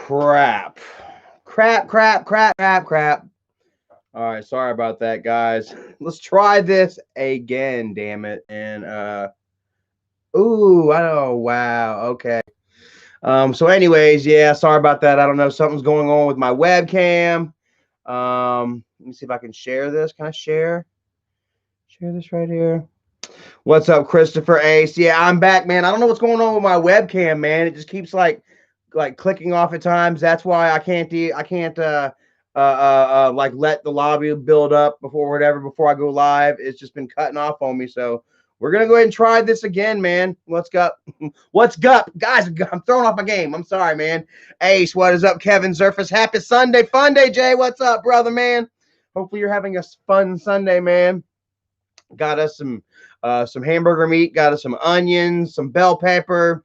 Crap. All right, sorry about that, guys. Let's try this again, damn it. And ooh, I know. Wow. Okay. So anyways, yeah, sorry about that. I don't know, something's going on with my webcam. Let me see if I can share this. Can I share this right here? What's up, Christopher Ace? Yeah, I'm back, man. I don't know what's going on with my webcam, man. It just keeps like clicking off at times. That's why I can't like let the lobby build up before I go live. It's just been cutting off on me. So we're gonna go ahead and try this again, man. What's up? What's up, guys? I'm throwing off my game. I'm sorry, man. Ace, what is up? Kevin Zerfus, happy Sunday, fun day, Jay. What's up, brother, man? Hopefully you're having a fun Sunday, man. Got us some hamburger meat. Got us some onions, some bell pepper,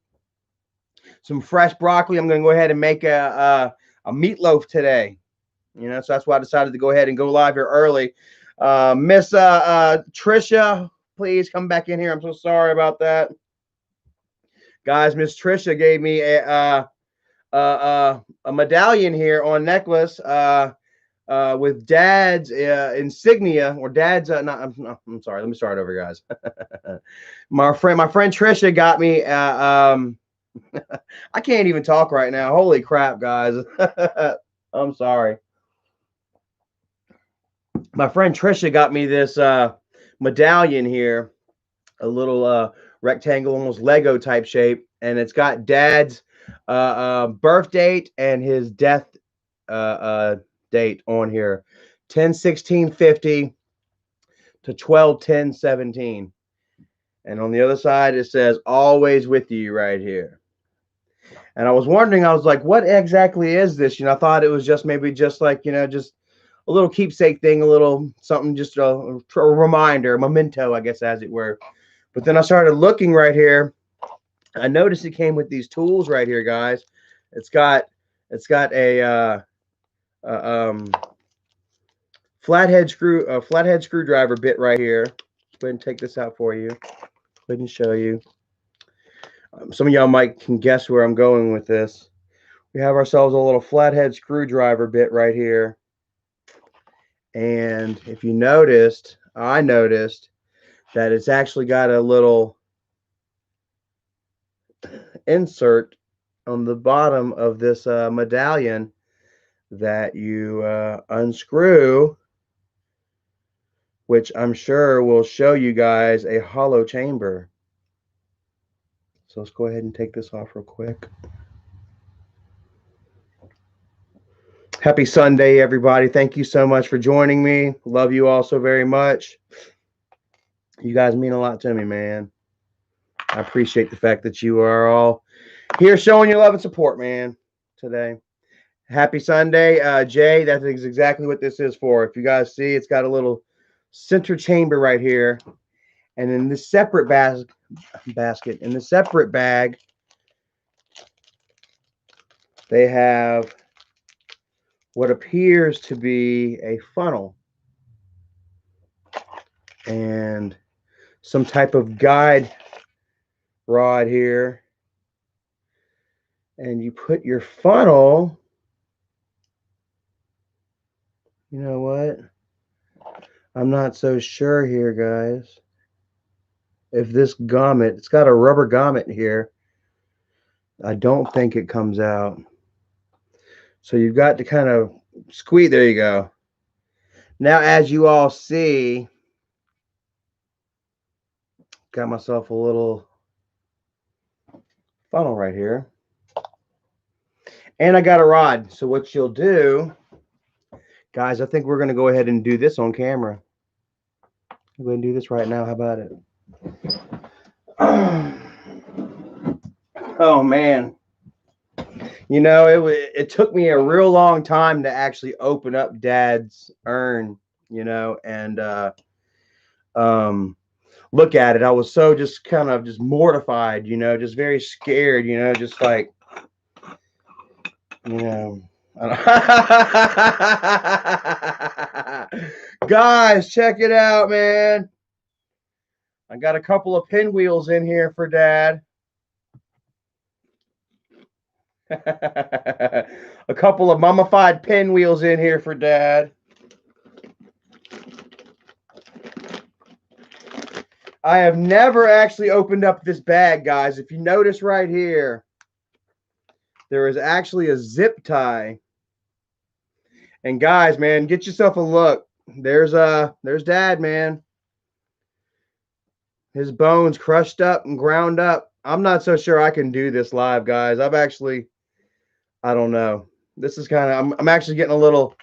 some fresh broccoli. I'm going to go ahead and make a meatloaf today. You know, so that's why I decided to go ahead and go live here early. Miss Trisha, please come back in here. I'm so sorry about that, guys. Miss Trisha gave me a medallion here on necklace with Dad's insignia, or Dad's I'm sorry. Let me start over, guys. my friend Trisha got me. I can't even talk right now. Holy crap, guys. I'm sorry. My friend Trisha got me this medallion here, a little rectangle, almost Lego type shape, and it's got Dad's birth date and his death date on here, 10/16/50 to 12/10/17, and on the other side it says "always with you" right here. And I was wondering, I was like, what exactly is this? You know, I thought it was just maybe just like, you know, just a little keepsake thing, a little something, just a reminder, a memento, I guess, as it were. But then I started looking right here. I noticed it came with these tools right here, guys. It's got a flathead screwdriver bit right here. Go ahead and take this out for you. Go ahead and show you. Some of y'all might can guess where I'm going with this. We have ourselves a little flathead screwdriver bit right here. And if you noticed, I noticed that it's actually got a little insert on the bottom of this medallion that you unscrew, which I'm sure will show you guys a hollow chamber. So let's go ahead and take this off real quick. Happy Sunday, everybody. Thank you so much for joining me. Love you all so very much. You guys mean a lot to me, man. I appreciate the fact that you are all here showing your love and support, man, today. Happy Sunday. Jay, that is exactly what this is for. If you guys see, it's got a little center chamber right here. And in this separate basket, in the separate bag, they have what appears to be a funnel and some type of guide rod here. And you put your funnel, you know what? I'm not so sure here, guys. If this grommet, it's got a rubber grommet here. I don't think it comes out. So you've got to kind of squeeze. There you go. Now, as you all see, got myself a little funnel right here. And I got a rod. So what you'll do, guys, I think we're going to go ahead and do this on camera. We're going to do this right now. How about it? Oh, man. You know, it took me a real long time to actually open up Dad's urn, you know, and look at it. I was so just kind of just mortified, you know, just very scared, you know, just like, you know. Guys, check it out, man. I got a couple of pinwheels in here for Dad. a couple of mummified pinwheels in here for Dad. I have never actually opened up this bag, guys. If you notice right here, there is actually a zip tie. And guys, man, get yourself a look. There's Dad, man. His bones crushed up and ground up. I'm not so sure I can do this live, guys. I don't know. This is kind of I'm actually getting a little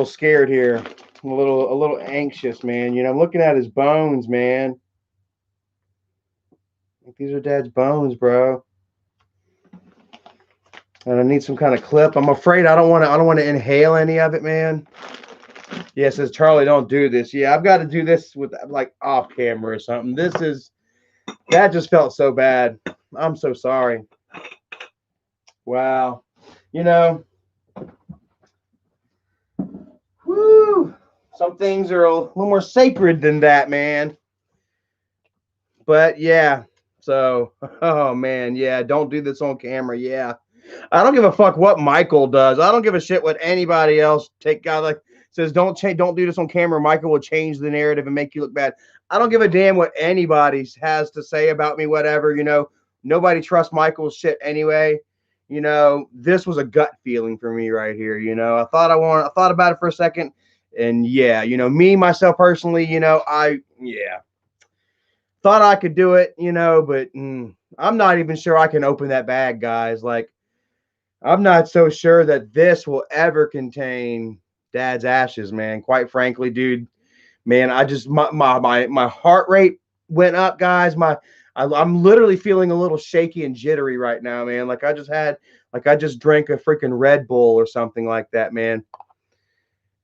scared here. A little anxious, man. You know, I'm looking at his bones, man. These are Dad's bones, bro. And I need some kind of clip. I'm afraid I don't want to inhale any of it, man. Yeah, says Charlie, don't do this. Yeah, I've got to do this with like off camera or something. That just felt so bad. I'm so sorry. Wow. You know, whoo. Some things are a little more sacred than that, man. But yeah, so, oh man, yeah, don't do this on camera. Yeah. I don't give a fuck what Michael does. I don't give a shit what anybody else says don't do this on camera. Michael will change the narrative and make you look bad. I don't give a damn what anybody has to say about me, whatever, you know. Nobody trusts Michael's shit anyway. You know, this was a gut feeling for me right here, you know. I thought about it for a second, and yeah, you know, me myself personally, you know, thought I could do it, you know, but I'm not even sure I can open that bag, guys. Like, I'm not so sure that this will ever contain Dad's ashes, man. Quite frankly, dude, man, I just my heart rate went up, guys. I'm literally feeling a little shaky and jittery right now, man. Like I just drank a freaking Red Bull or something like that, man.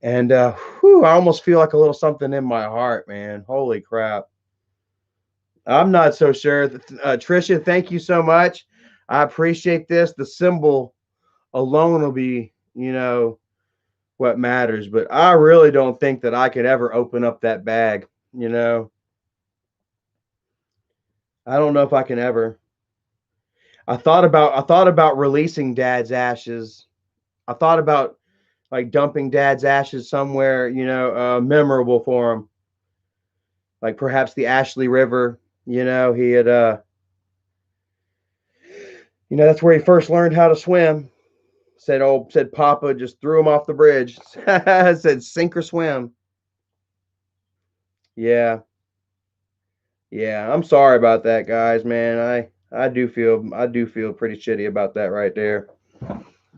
And I almost feel like a little something in my heart, man. Holy crap. I'm not so sure. Trisha, thank you so much. I appreciate this. The symbol alone will be, you know, what matters. But I really don't think that I could ever open up that bag, you know. I don't know if I can ever. I thought about releasing Dad's ashes. I thought about like dumping Dad's ashes somewhere, you know, memorable for him. Like perhaps the Ashley River, you know, he had you know, that's where he first learned how to swim. Said Papa just threw him off the bridge. Said sink or swim. Yeah. Yeah, I'm sorry about that, guys, man. I do feel pretty shitty about that right there.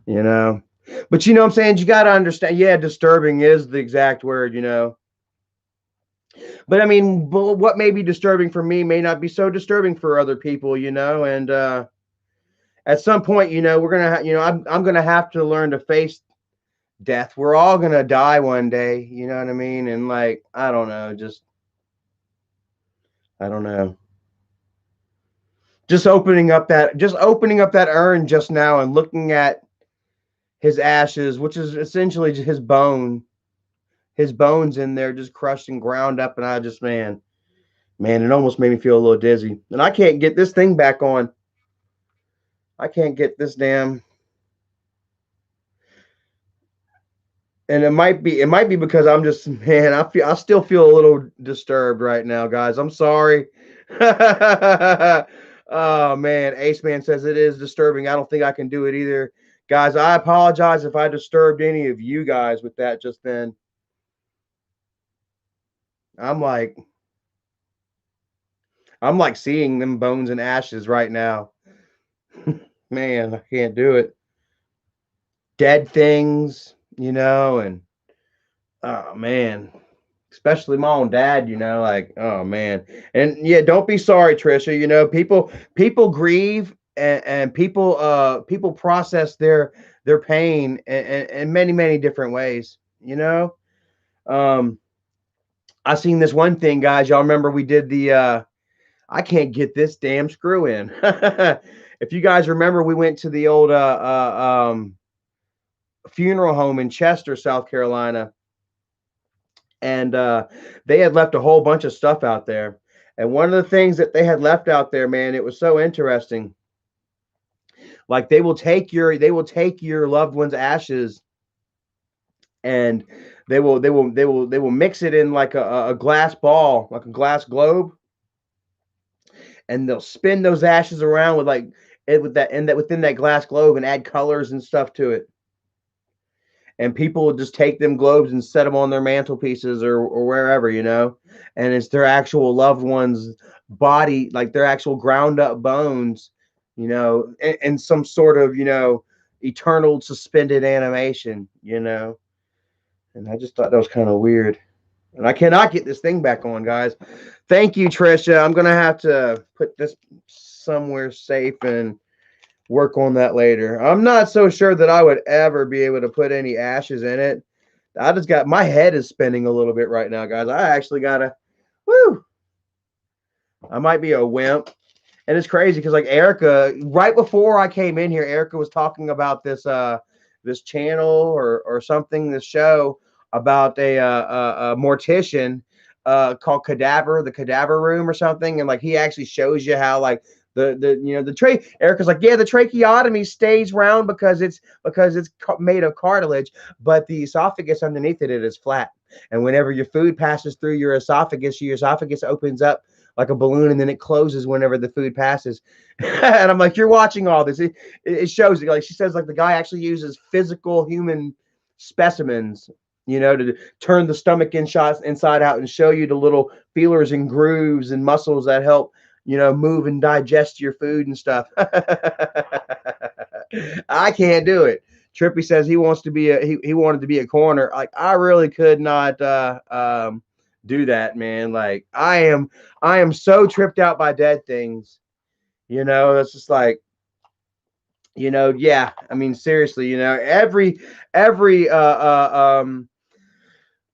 You know. But you know what I'm saying? You got to understand. Yeah, disturbing is the exact word, you know. But I mean, what may be disturbing for me may not be so disturbing for other people, you know, and at some point, you know, we're going to you know, I'm going to have to learn to face death. We're all going to die one day, you know what I mean? And like, I don't know, I don't know. Just opening up that urn just now and looking at his ashes, which is essentially just his bones in there just crushed and ground up, and I just man, it almost made me feel a little dizzy. And I can't get this thing back on. I can't get this damn. And it might be because I'm just man, I still feel a little disturbed right now, guys. I'm sorry. Oh man, Ace Man says it is disturbing. I don't think I can do it either. Guys, I apologize if I disturbed any of you guys with that just then. I'm like seeing them bones and ashes right now. Man, I can't do it. Dead things, you know, and oh man, especially my own dad, you know, like oh man. And yeah, don't be sorry, Trisha. You know, people grieve and people process their pain in many different ways, you know. Um I seen this one thing, guys. Y'all remember we did the I can't get this damn screw in. If you guys remember, we went to the old funeral home in Chester, South Carolina, and they had left a whole bunch of stuff out there. And one of the things that they had left out there, man, it was so interesting. Like they will take your loved one's ashes, and they will mix it in like a glass ball, like a glass globe, and they'll spin those ashes around with like it with that and that within that glass globe, and add colors and stuff to it. And people will just take them globes and set them on their mantelpieces, or wherever, and it's their actual loved one's body, like their actual ground up bones, in some sort of, eternal suspended animation, and I just thought that was kind of weird. And I cannot get this thing back on, guys. Thank you, Trisha. I'm going to have to put this somewhere safe and work on that later. I'm not so sure that I would ever be able to put any ashes in it. I just got, my head is spinning a little bit right now, guys. I actually got to, woo. I might be a wimp. And it's crazy because like Erica, right before I came in here, Erica was talking about this channel or something, this show about a mortician called the Cadaver Room or something, and like he actually shows you how like the Erica's like, yeah, the tracheotomy stays round because it's made of cartilage, but the esophagus underneath it is flat, and whenever your food passes through your esophagus opens up like a balloon, and then it closes whenever the food passes. And I'm like, you're watching all this. It shows it. Like she says, like the guy actually uses physical human specimens, to turn the stomach inside out and show you the little feelers and grooves and muscles that help, move and digest your food and stuff. I can't do it. Trippy says he wants to be he wanted to be a coroner. Like I really could not do that, man. Like I am so tripped out by dead things. It's just like, yeah. I mean, seriously, every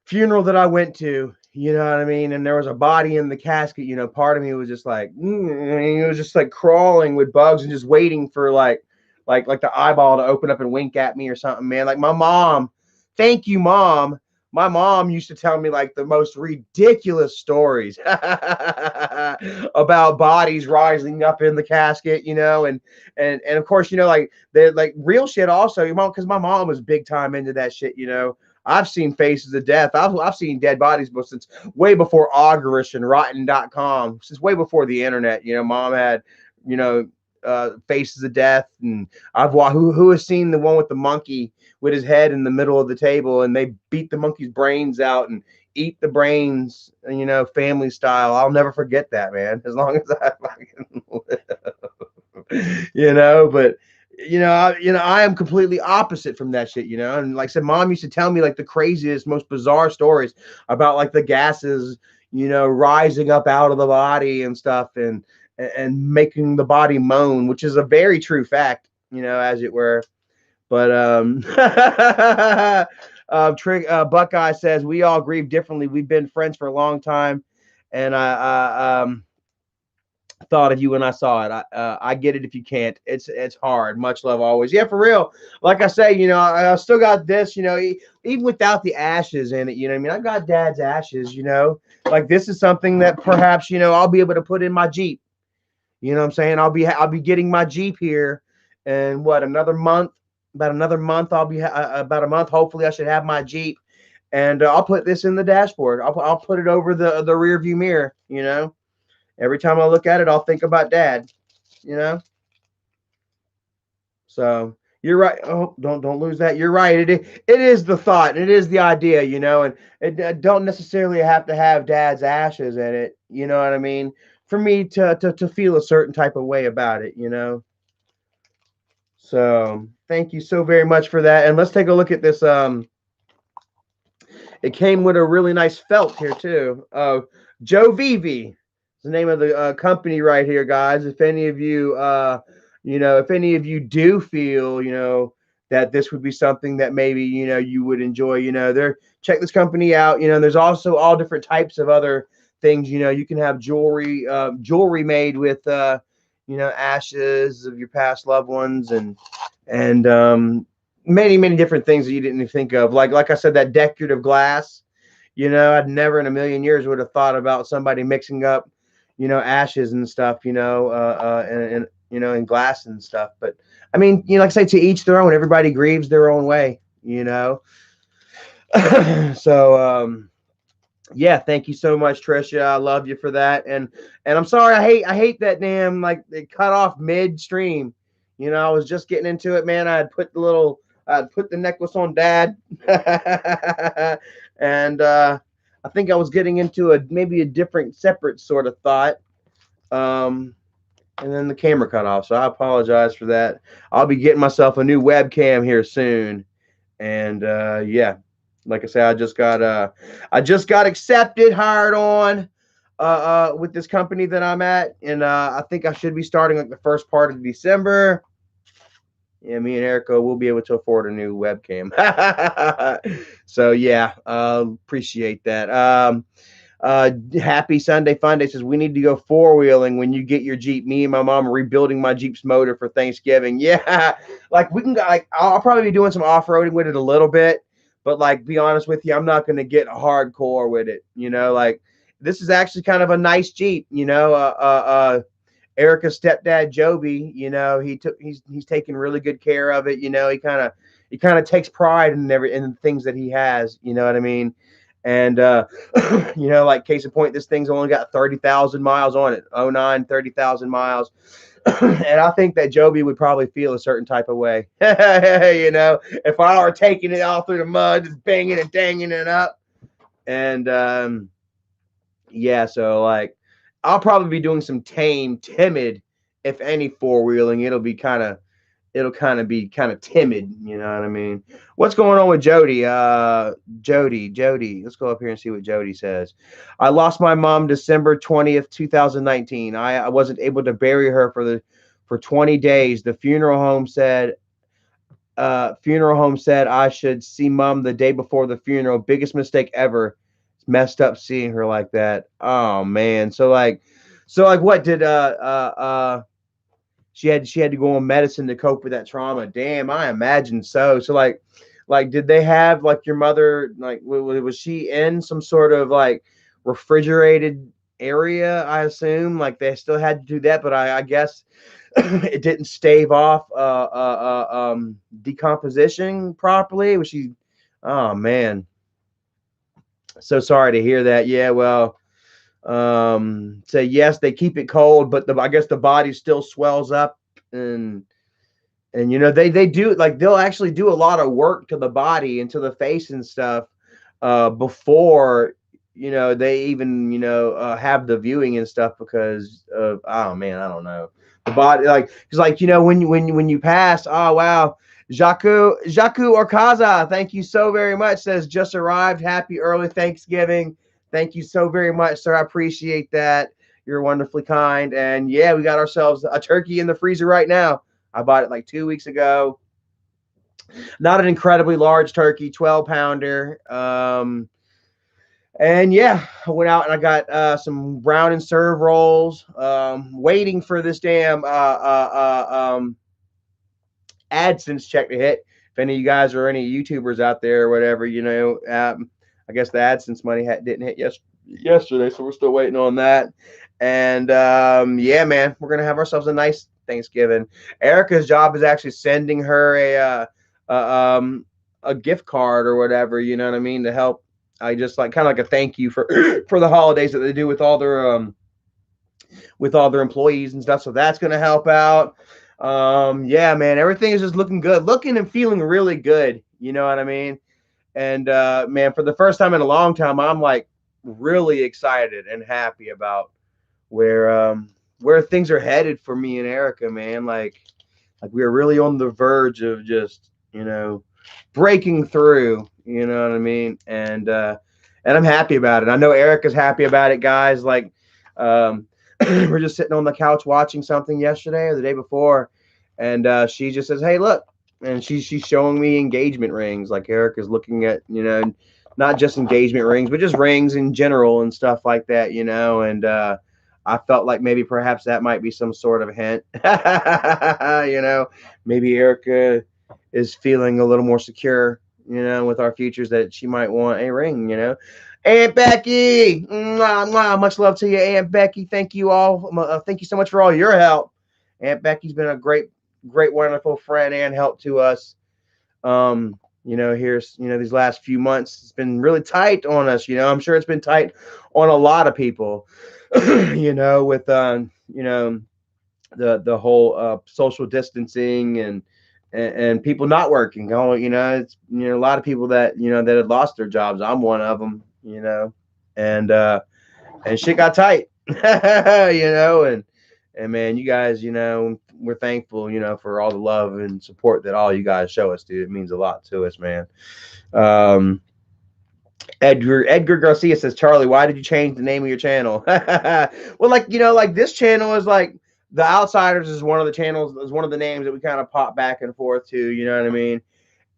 funeral that I went to, you know what I mean, and there was a body in the casket, part of me was just like, it was just like crawling with bugs and just waiting for like the eyeball to open up and wink at me or something, man. Like my mom, thank you, Mom. My mom used to tell me like the most ridiculous stories about bodies rising up in the casket, and of course, like they're like real shit also, because my mom was big time into that shit, I've seen faces of death. I've seen dead bodies, but since way before Augurish and Rotten.com, since way before the internet. Mom had, faces of death, and I've watched. Who has seen the one with the monkey with his head in the middle of the table, and they beat the monkey's brains out and eat the brains, family style. I'll never forget that, man. As long as I fucking live, but. I am completely opposite from that shit, and like I said, Mom used to tell me like the craziest, most bizarre stories about like the gases, rising up out of the body and stuff, and making the body moan, which is a very true fact, as it were. But Buckeye says we all grieve differently. We've been friends for a long time, and I thought of you when I saw it. I get it if you can't. It's hard. Much love always. Yeah, for real. Like I say, I still got this, even without the ashes in it, what I mean? I got Dad's ashes, like this is something that perhaps, I'll be able to put in my Jeep. You know what I'm saying? I'll be getting my Jeep here in what, another month? About another month, I'll be about a month. Hopefully I should have my Jeep, and I'll put this in the dashboard. I'll put it over the rear view mirror, Every time I look at it, I'll think about Dad, So you're right. Oh, don't lose that. You're right. It is the thought, and it is the idea, and it don't necessarily have to have Dad's ashes in it. You know what I mean? For me to feel a certain type of way about it, So thank you so very much for that. And let's take a look at this. It came with a really nice felt here too. Joe Vivi. The name of the company right here, guys. If any of you, if any of you do feel, that this would be something that maybe, you would enjoy, check this company out. There's also all different types of other things. You can have jewelry made with, ashes of your past loved ones, and many different things that you didn't even think of. Like I said, that decorative glass. I'd never in a million years would have thought about somebody mixing up, ashes and stuff, and in glass and stuff. But I mean, you know, like I say, to each their own. Everybody grieves their own way, you know. So yeah, thank you so much, Trisha. I love you for that. And I'm sorry, I hate that damn, like, it cut off midstream. You know, I was just getting into it, man. I'd put the necklace on Dad. And I think I was getting into maybe a different separate sort of thought. Um and then the camera cut off. So I apologize for that. I'll be getting myself a new webcam here soon. And yeah, like I said, I just got accepted, hired on with this company that I'm at, and I think I should be starting like the first part of December. Yeah, me and Erica will be able to afford a new webcam. So yeah, appreciate that. Happy Sunday Fun Day says we need to go four-wheeling when you get your Jeep. Me and my mom are rebuilding my Jeep's motor for Thanksgiving. Yeah, like we can go, like I'll probably be doing some off-roading with it a little bit, but like be honest with you, I'm not going to get hardcore with it. You know, like this is actually kind of a nice Jeep. You know, Erica's stepdad Joby, you know, he's taking really good care of it. You know, he kind of takes pride in the things that he has. You know what I mean? And you know, like case in point, this thing's only got 30,000 miles on it. 09, 30,000 miles. And I think that Joby would probably feel a certain type of way. You know, if I were taking it all through the mud, just banging and danging it up. And yeah, so like I'll probably be doing some tame, timid, if any four-wheeling. It'll be kind of timid, you know what I mean? What's going on with Jody? Jody. Let's go up here and see what Jody says. I lost my mom December 20th, 2019. I wasn't able to bury her for 20 days. The funeral home said I should see mom the day before the funeral. Biggest mistake ever. It's messed up seeing her like that. Oh man. So like what did she had to go on medicine to cope with that trauma. Damn, I imagine so. So like did they have like your mother, like was she in some sort of like refrigerated area? I assume like they still had to do that, but I guess it didn't stave off decomposition properly. Was she? Oh man, so sorry to hear that. Yeah, well, say yes, they keep it cold, but I guess the body still swells up, and you know they do, like they'll actually do a lot of work to the body and to the face and stuff before, you know, they even, you know, have the viewing and stuff, because of, oh man, I don't know, the body, like, because like, you know, when you pass, oh wow. Jaku Orkaza, thank you so very much. Says just arrived. Happy early Thanksgiving. Thank you so very much, sir. I appreciate that. You're wonderfully kind. And yeah, we got ourselves a turkey in the freezer right now. I bought it like 2 weeks ago. Not an incredibly large turkey, 12-pounder. And yeah, I went out and I got some brown and serve rolls. Waiting for this damn AdSense check to hit. If any of you guys are any YouTubers out there or whatever, you know, I guess the AdSense money didn't hit yesterday, so we're still waiting on that. And yeah, man, we're gonna have ourselves a nice Thanksgiving. Erica's job is actually sending her a gift card or whatever, you know what I mean, to help. I just like kind of like a thank you for for the holidays that they do with all their employees and stuff. So that's gonna help out. Yeah, man, everything is just looking good, looking and feeling really good. You know what I mean? And man, for the first time in a long time, I'm like really excited and happy about where things are headed for me and Erica, man. Like we're really on the verge of just, you know, breaking through, you know what I mean? And I'm happy about it. I know Erica's happy about it, guys. Like we're just sitting on the couch watching something yesterday or the day before, and she just says, "Hey, look," and she's showing me engagement rings. Like Erica's looking at, you know, not just engagement rings, but just rings in general and stuff like that, you know. And I felt like maybe perhaps that might be some sort of hint, you know, maybe Erica is feeling a little more secure, you know, with our futures, that she might want a ring, you know. Aunt Becky, mwah, mwah, much love to you, Aunt Becky. Thank you all. Thank you so much for all your help. Aunt Becky's been a great great, wonderful friend and help to us. Here's, these last few months, it's been really tight on us. I'm sure it's been tight on a lot of people, with, the whole social distancing and people not working. Oh, it's, a lot of people that, that had lost their jobs. I'm one of them, and shit got tight, and man, you guys, we're thankful, for all the love and support that all you guys show us, dude. It means a lot to us, man. Um, Edgar Garcia says, Charlie, why did you change the name of your channel? Well, like this channel is like The Outsiders is one of the channels, is one of the names that we kind of pop back and forth to, you know what I mean?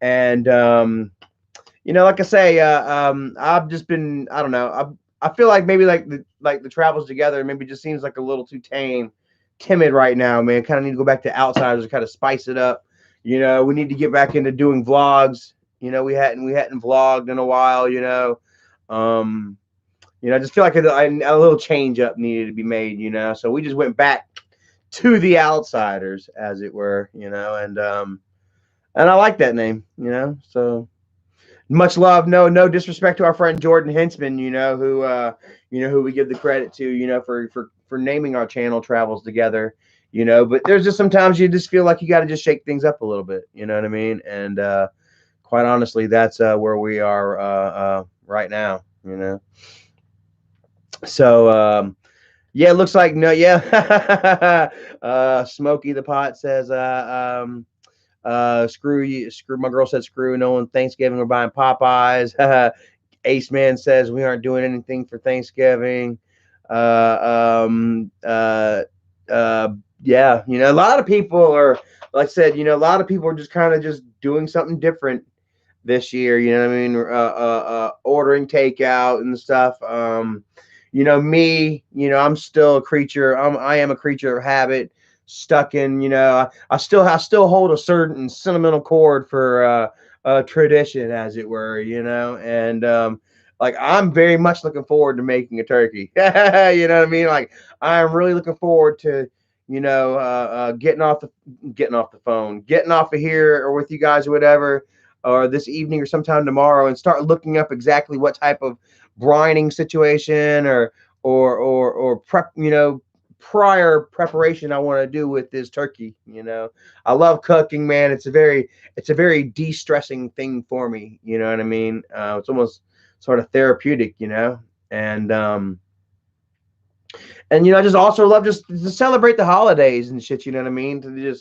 And like I say, I've just been, I don't know, I feel like maybe like the travels together maybe just seems like a little too timid right now, man. Kind of need to go back to Outsiders and kind of spice it up. We need to get back into doing vlogs. We hadn't vlogged in a while. I just feel like a little change up needed to be made. So we just went back to the Outsiders, as it were. And I like that name. So much love, no disrespect to our friend Jordan Hintzman. Who we give the credit to. For naming our channel Travels Together. But there's just sometimes you just feel like you got to just shake things up a little bit. You know what I mean? And quite honestly, that's where we are right now. So yeah, it looks like no, yeah. Smokey the Pot says screw you, screw, my girl said screw no one Thanksgiving, we're buying Popeyes. Ace Man says we aren't doing anything for Thanksgiving. Yeah, a lot of people are, like I said, a lot of people are just kind of just doing something different this year. You know what I mean? Ordering takeout and stuff. Me, I'm still a creature. I am a creature of habit, stuck in. I still hold a certain sentimental cord for tradition, as it were. And like I'm very much looking forward to making a turkey. You know what I mean? Like I'm really looking forward to getting off the phone, getting off of here or with you guys or whatever, or this evening or sometime tomorrow, and start looking up exactly what type of brining situation or prep, prior preparation I want to do with this turkey. I love cooking, man. It's a very de-stressing thing for me. You know what I mean? It's almost sort of therapeutic, and I just also love just to celebrate the holidays and shit. You know what I mean? To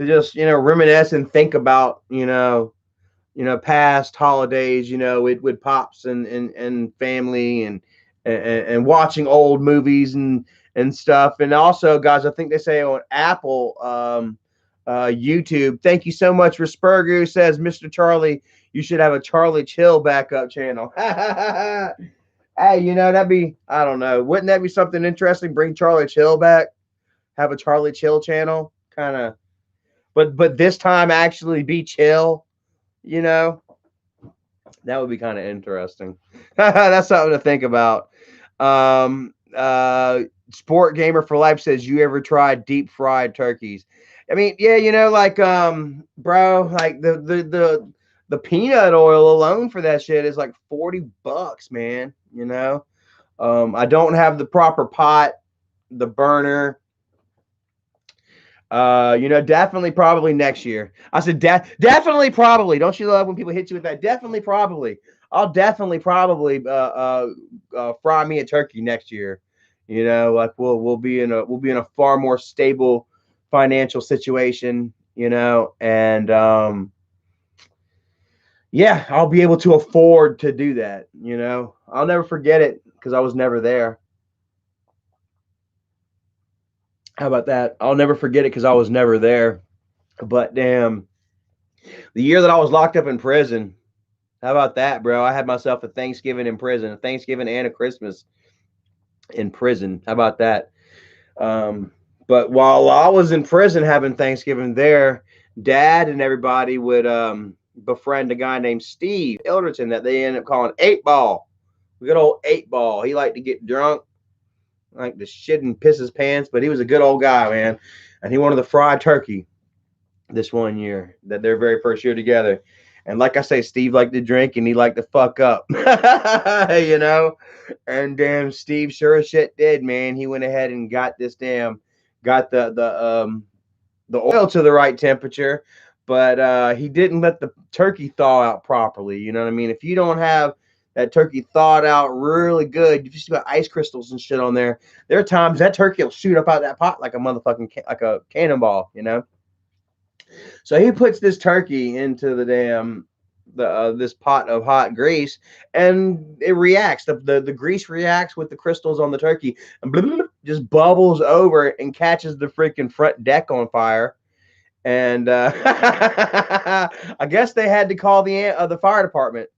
just reminisce and think about past holidays. With pops and family and watching old movies and stuff. And also, guys, I think they say on Apple YouTube. Thank you so much. Rispergu says, Mr. Charlie, you should have a Charlie Chill backup channel. Hey, that'd be, I don't know. Wouldn't that be something interesting? Bring Charlie Chill back. Have a Charlie Chill channel. Kind of, but this time actually be chill, That would be kind of interesting. That's something to think about. Sport Gamer for Life says, you ever tried deep fried turkeys? I mean, yeah, bro, like the peanut oil alone for that shit is like $40, man. I don't have the proper pot, the burner. Definitely probably next year. I said definitely probably. Don't you love when people hit you with that? Definitely probably. I'll definitely probably fry me a turkey next year. Like we'll be in a far more stable financial situation, and yeah, I'll be able to afford to do that. I'll never forget it because I was never there. How about that? I'll never forget it because I was never there. But damn, the year that I was locked up in prison, how about that, bro? I had myself a Thanksgiving in prison, a Thanksgiving and a Christmas in prison. How about that? But while I was in prison having Thanksgiving there, Dad and everybody would befriend a guy named Steve Ilderton that they ended up calling 8-Ball. Good old 8-Ball. He liked to get drunk, like to shit and piss his pants, but he was a good old guy, man. And he wanted the fried turkey. this one year, that their very first year together. And like I say, Steve liked to drink and he liked to fuck up, you know. And damn, Steve sure as shit did, man. He went ahead and got got the oil to the right temperature, but he didn't let the turkey thaw out properly. You know what I mean? If you don't have that turkey thawed out really good, you just got ice crystals and shit on there. There are times that turkey will shoot up out of that pot like a motherfucking like a cannonball. You know. So he puts this turkey into the damn this pot of hot grease, and it reacts. The grease reacts with the crystals on the turkey, and just bubbles over and catches the freaking front deck on fire. And I guess they had to call the fire department.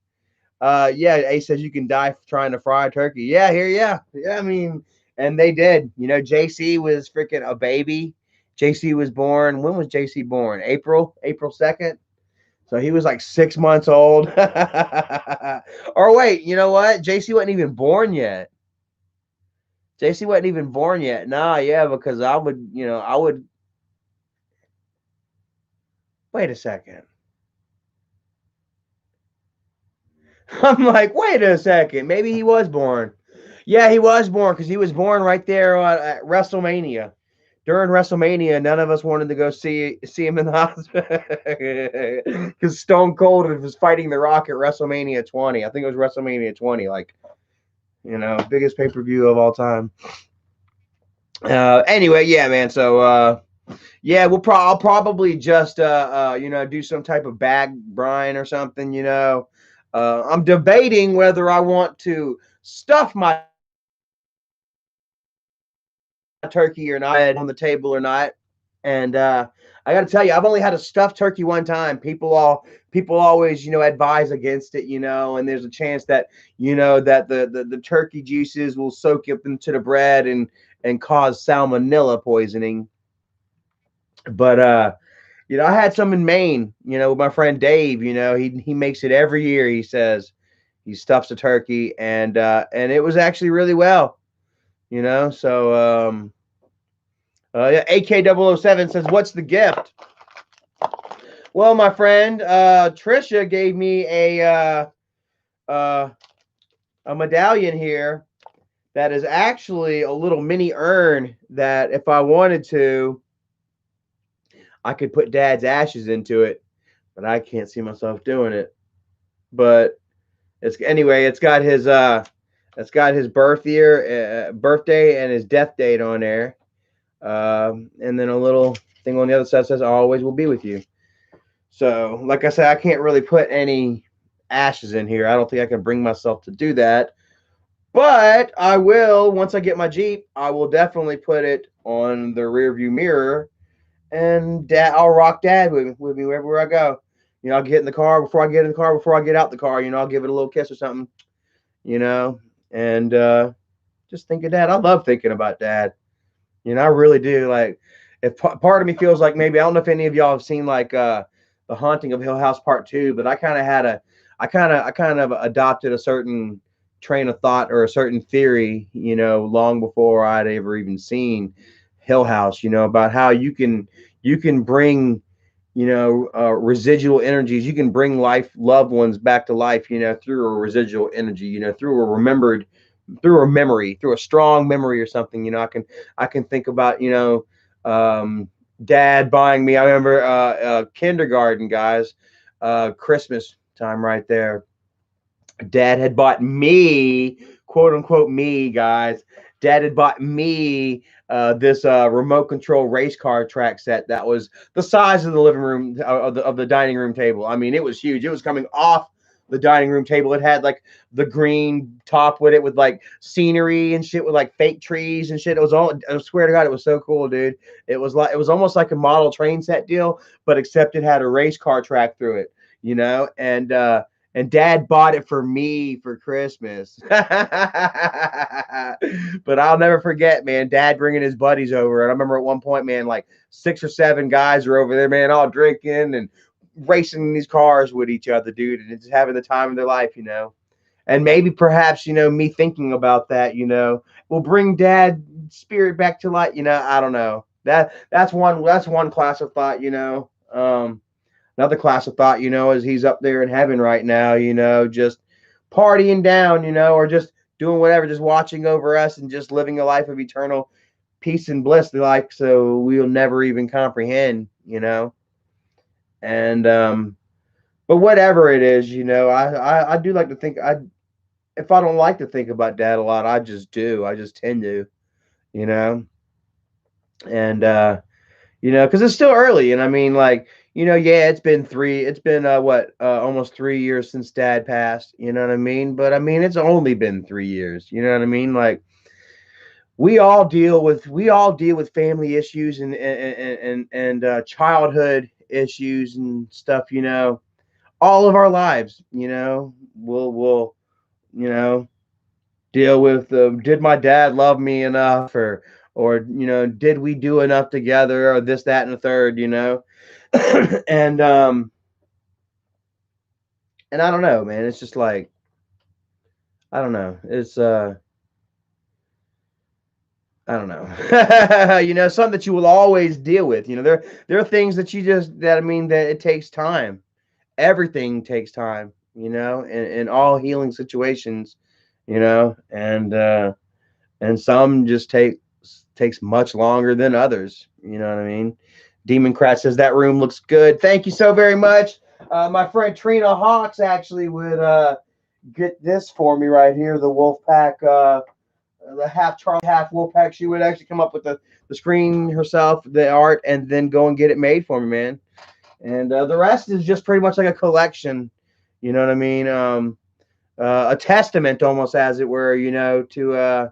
Yeah, Ace says you can die trying to fry a turkey. Yeah, here, yeah, yeah. I mean, and they did. You know, JC was freaking a baby. JC was born. When was JC born? April 2nd. So he was like 6 months old. Or wait, you know what? JC wasn't even born yet. JC wasn't even born yet. Nah, yeah, because I would. Wait a second. I'm like, wait a second. Maybe he was born. Yeah, he was born because he was born right there at WrestleMania. During WrestleMania, none of us wanted to go see him in the hospital because Stone Cold was fighting The Rock at WrestleMania 20. I think it was WrestleMania 20, like, biggest pay per view of all time. Anyway, yeah, man. So yeah, I'll probably just do some type of bag brine or something. I'm debating whether I want to stuff my turkey or not on the table or not. And I got to tell you, I've only had a stuffed turkey one time. People always advise against it, and there's a chance that that the turkey juices will soak up into the bread and cause salmonella poisoning. But I had some in Maine, with my friend Dave. He makes it every year. He says he stuffs a turkey, and it was actually really well. So yeah, AK007 says, "What's the gift?" Well, my friend, Trisha gave me a medallion here that is actually a little mini urn that, if I wanted to, I could put Dad's ashes into it, but I can't see myself doing it. But it's got his birthday and his death date on there, and then a little thing on the other side says, "Always will be with you." So, like I said, I can't really put any ashes in here. I don't think I can bring myself to do that. But I will, once I get my Jeep, I will definitely put it on the rear view mirror, and I'll rock Dad with me wherever I go. I'll get in the car before I get in the car, before I get out the car. I'll give it a little kiss or something, and just think of Dad. I love thinking about Dad. I really do. Like, if part of me feels like maybe, I don't know if any of y'all have seen like The Haunting of Hill House Part 2, but I kind of adopted a certain train of thought or a certain theory, long before I'd ever even seen Hill House, about how you can bring, residual energies. You can bring loved ones back to life, through a residual energy, through a memory, through a strong memory or something. I can think about, Dad buying me. I remember kindergarten, guys, Christmas time right there. Dad had bought me, quote unquote, me, guys. Dad had bought me this remote control race car track set that was the size of the living room of the dining room table. I mean, it was huge. It was coming off the dining room table. It had like the green top with it, with like scenery and shit, with like fake trees and shit. It was all, I swear to God, it was so cool, dude. It was almost like a model train set deal, but except it had a race car track through it, and Dad bought it for me for Christmas. But I'll never forget, man, Dad bringing his buddies over. And I remember at one point, man, like 6 or 7 guys were over there, man, all drinking and racing these cars with each other, dude, and just having the time of their life, And maybe perhaps, me thinking about that, will bring Dad's spirit back to life. I don't know. That's one class of thought, Another class of thought, is he's up there in heaven right now, just partying down, or just doing whatever, just watching over us and just living a life of eternal peace and bliss, like, so we'll never even comprehend, and but whatever it is, I do like to think, if I don't like to think about dad a lot, I just do. I just tend to, you know, and because it's still early, and I mean, like, yeah, it's been what, almost 3 years since dad passed, you know what I mean? But I mean, it's only been 3 years, you know what I mean? Like, we all deal with family issues and childhood issues and stuff, all of our lives, we'll you know deal with, did my dad love me enough, or did we do enough together, or this, that, and the third, and and I don't know, man. It's just like, I don't know. It's I don't know. Something that you will always deal with. There are things that I mean, that it takes time. Everything takes time, in all healing situations, and some just takes much longer than others. You know what I mean? Demon Crat says that room looks good. Thank you so very much. My friend Trina Hawks actually would get this for me right here. The Wolfpack, the half Charlie, half Wolfpack. She would actually come up with the screen herself, the art, and then go and get it made for me, man. And the rest is just pretty much like a collection. You know what I mean? A testament, almost, as it were. To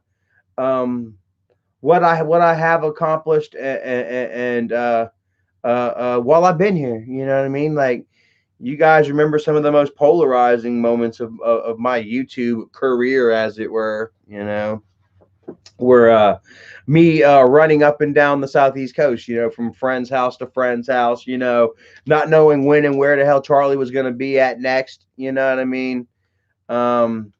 what I have accomplished, and while I've been here, you know what I mean? Like, you guys remember some of the most polarizing moments of my YouTube career, as it were, were me running up and down the southeast coast, from friend's house to friend's house, not knowing when and where the hell Charlie was going to be at next, you know what I mean? Um,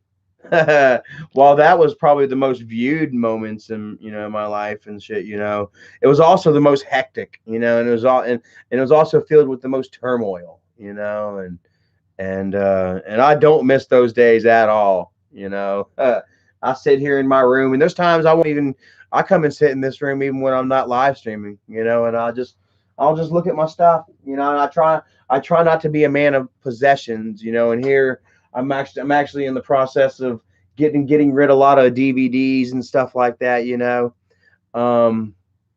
while that was probably the most viewed moments in my life and shit, it was also the most hectic, and it was also filled with the most turmoil, and I don't miss those days at all. I sit here in my room, and there's times I come and sit in this room even when I'm not live streaming, and I'll just look at my stuff, and I try not to be a man of possessions, and here I'm actually in the process of getting rid of a lot of DVDs and stuff like that, um,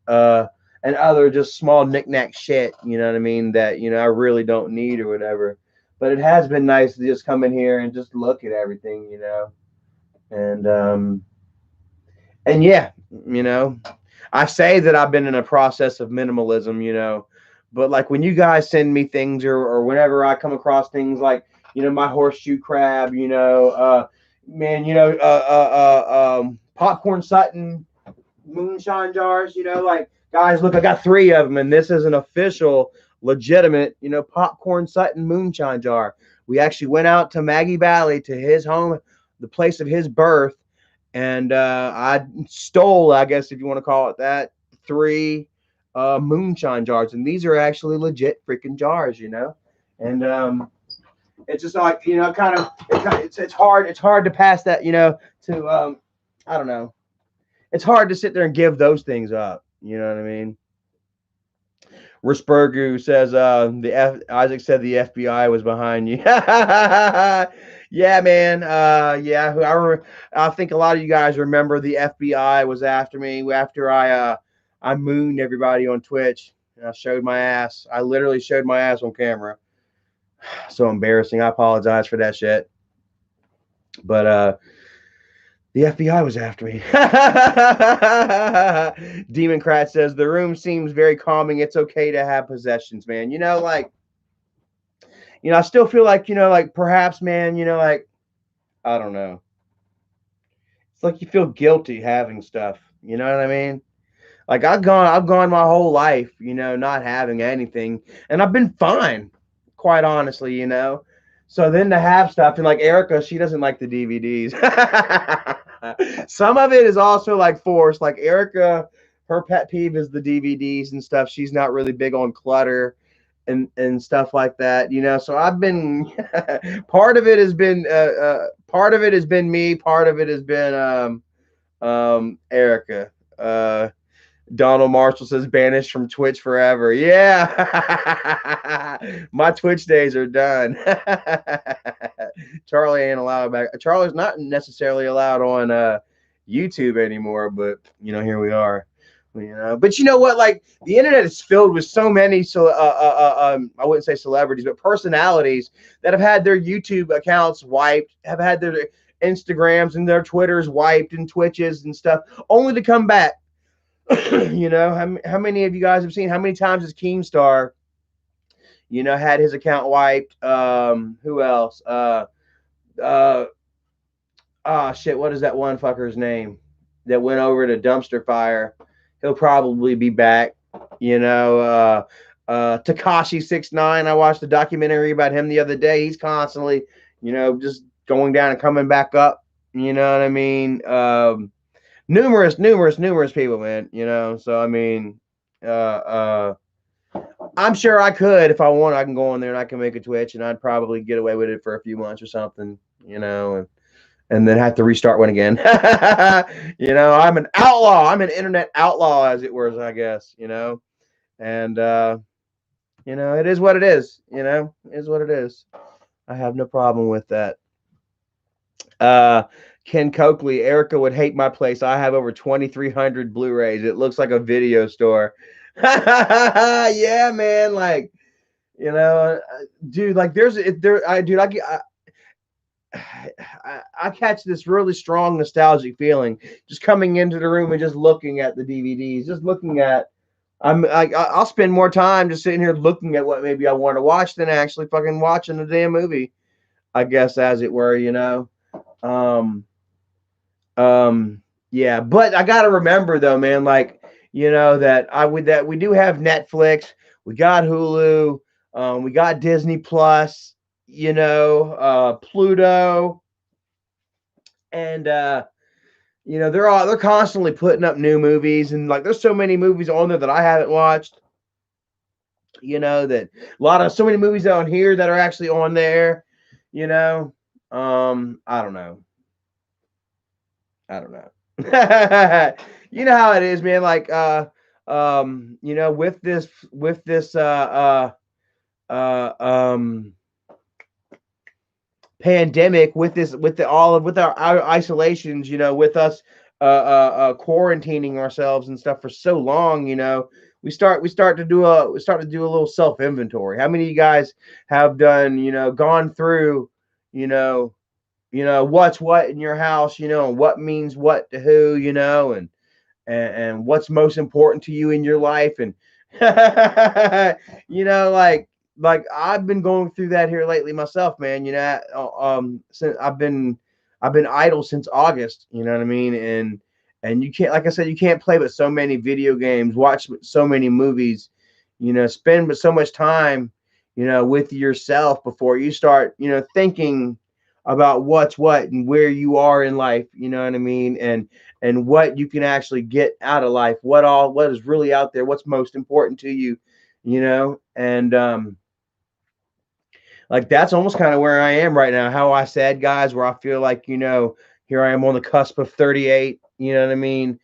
uh, and other just small knickknack shit, you know what I mean, that I really don't need or whatever. But it has been nice to just come in here and just look at everything, and yeah, I say that I've been in a process of minimalism, but like when you guys send me things, or whenever I come across things like, my horseshoe crab, man, popcorn Sutton moonshine jars, like, guys, look, I got 3 of them, and this is an official, legitimate, popcorn Sutton moonshine jar. We actually went out to Maggie Valley, to his home, the place of his birth, and I stole, I guess, if you want to call it that, 3 moonshine jars, and these are actually legit freaking jars, and it's just like, kind of, it's hard to pass that, to I don't know, it's hard to sit there and give those things up, you know what I mean? Risbergu says, Isaac said the FBI was behind you. Yeah, man. Yeah, I think a lot of you guys remember the FBI was after me after I mooned everybody on Twitch, and I showed my ass. I literally showed my ass on camera. So embarrassing. I apologize for that shit. But the FBI was after me. Demon Crat says the room seems very calming. It's okay to have possessions, man. Like, I still feel like, like, perhaps, man, like, I don't know. It's like you feel guilty having stuff. You know what I mean? Like, I've gone my whole life, not having anything, and I've been fine, quite honestly, So then to have stuff, and like Erica, she doesn't like the DVDs. Some of it is also like forced. Like Erica, her pet peeve is the DVDs and stuff. She's not really big on clutter and stuff like that, you know. So I've been part of it has been part of it has been me, part of it has been Erica. Donald Marshall says banished from Twitch forever. Yeah. My Twitch days are done. Charlie ain't allowed back. Charlie's not necessarily allowed on YouTube anymore, but you know, here we are. You know, but you know what? Like the internet is filled with so many. So I wouldn't say celebrities, but personalities that have had their YouTube accounts wiped, have had their Instagrams and their Twitters wiped and Twitches and stuff, only to come back. You know, how many of you guys have seen how many times has Keemstar, you know, had his account wiped? Who else? Shit, what is that one fucker's name that went over to Dumpster Fire? He'll probably be back. You know, Tekashi 6ix9ine. I watched a documentary about him the other day. He's constantly, you know, just going down and coming back up. You know what I mean? Numerous people, man. You know, so I mean, I'm sure I could if I want. I can go on there and I can make a Twitch, and I'd probably get away with it for a few months or something. You know, and then have to restart one again. You know, I'm an outlaw. I'm an internet outlaw, as it were, I guess. You know, and you know, it is what it is. You know, it is what it is. I have no problem with that. Ken Coakley, Erica would hate my place. I have over 2,300 Blu-rays. It looks like a video store. Yeah, man. Like, you know, dude, like I catch this really strong nostalgic feeling just coming into the room and just looking at the DVDs, just looking at. I'll spend more time just sitting here looking at what maybe I want to watch than actually fucking watching the damn movie, I guess, as it were, you know. Yeah, but I gotta remember though, man, like, you know, that we do have Netflix, we got Hulu, we got Disney Plus, you know, Pluto, and you know, they're constantly putting up new movies, and like there's so many movies on there that I haven't watched, you know, that so many movies on here that are actually on there, you know. I don't know. You know how it is, man. Like, you know, with this pandemic, with our isolations, you know, with us quarantining ourselves and stuff for so long, you know, we start to do a little self inventory. How many of you guys have done, you know, gone through, you know, what's what in your house, you know, and what means what to who, you know, and what's most important to you in your life, and you know, like I've been going through that here lately myself, man. You know, since I've been idle since August, you know what I mean, and you can't, like I said, you can't play but so many video games, watch so many movies, you know, spend but so much time, you know, with yourself before you start, you know, thinking about what's what and where you are in life, you know what I mean, and what you can actually get out of life, what is really out there, what's most important to you, you know, and like that's almost kind of where I am right now. How I said, guys, where I feel like, you know, here I am on the cusp of 38, you know what I mean,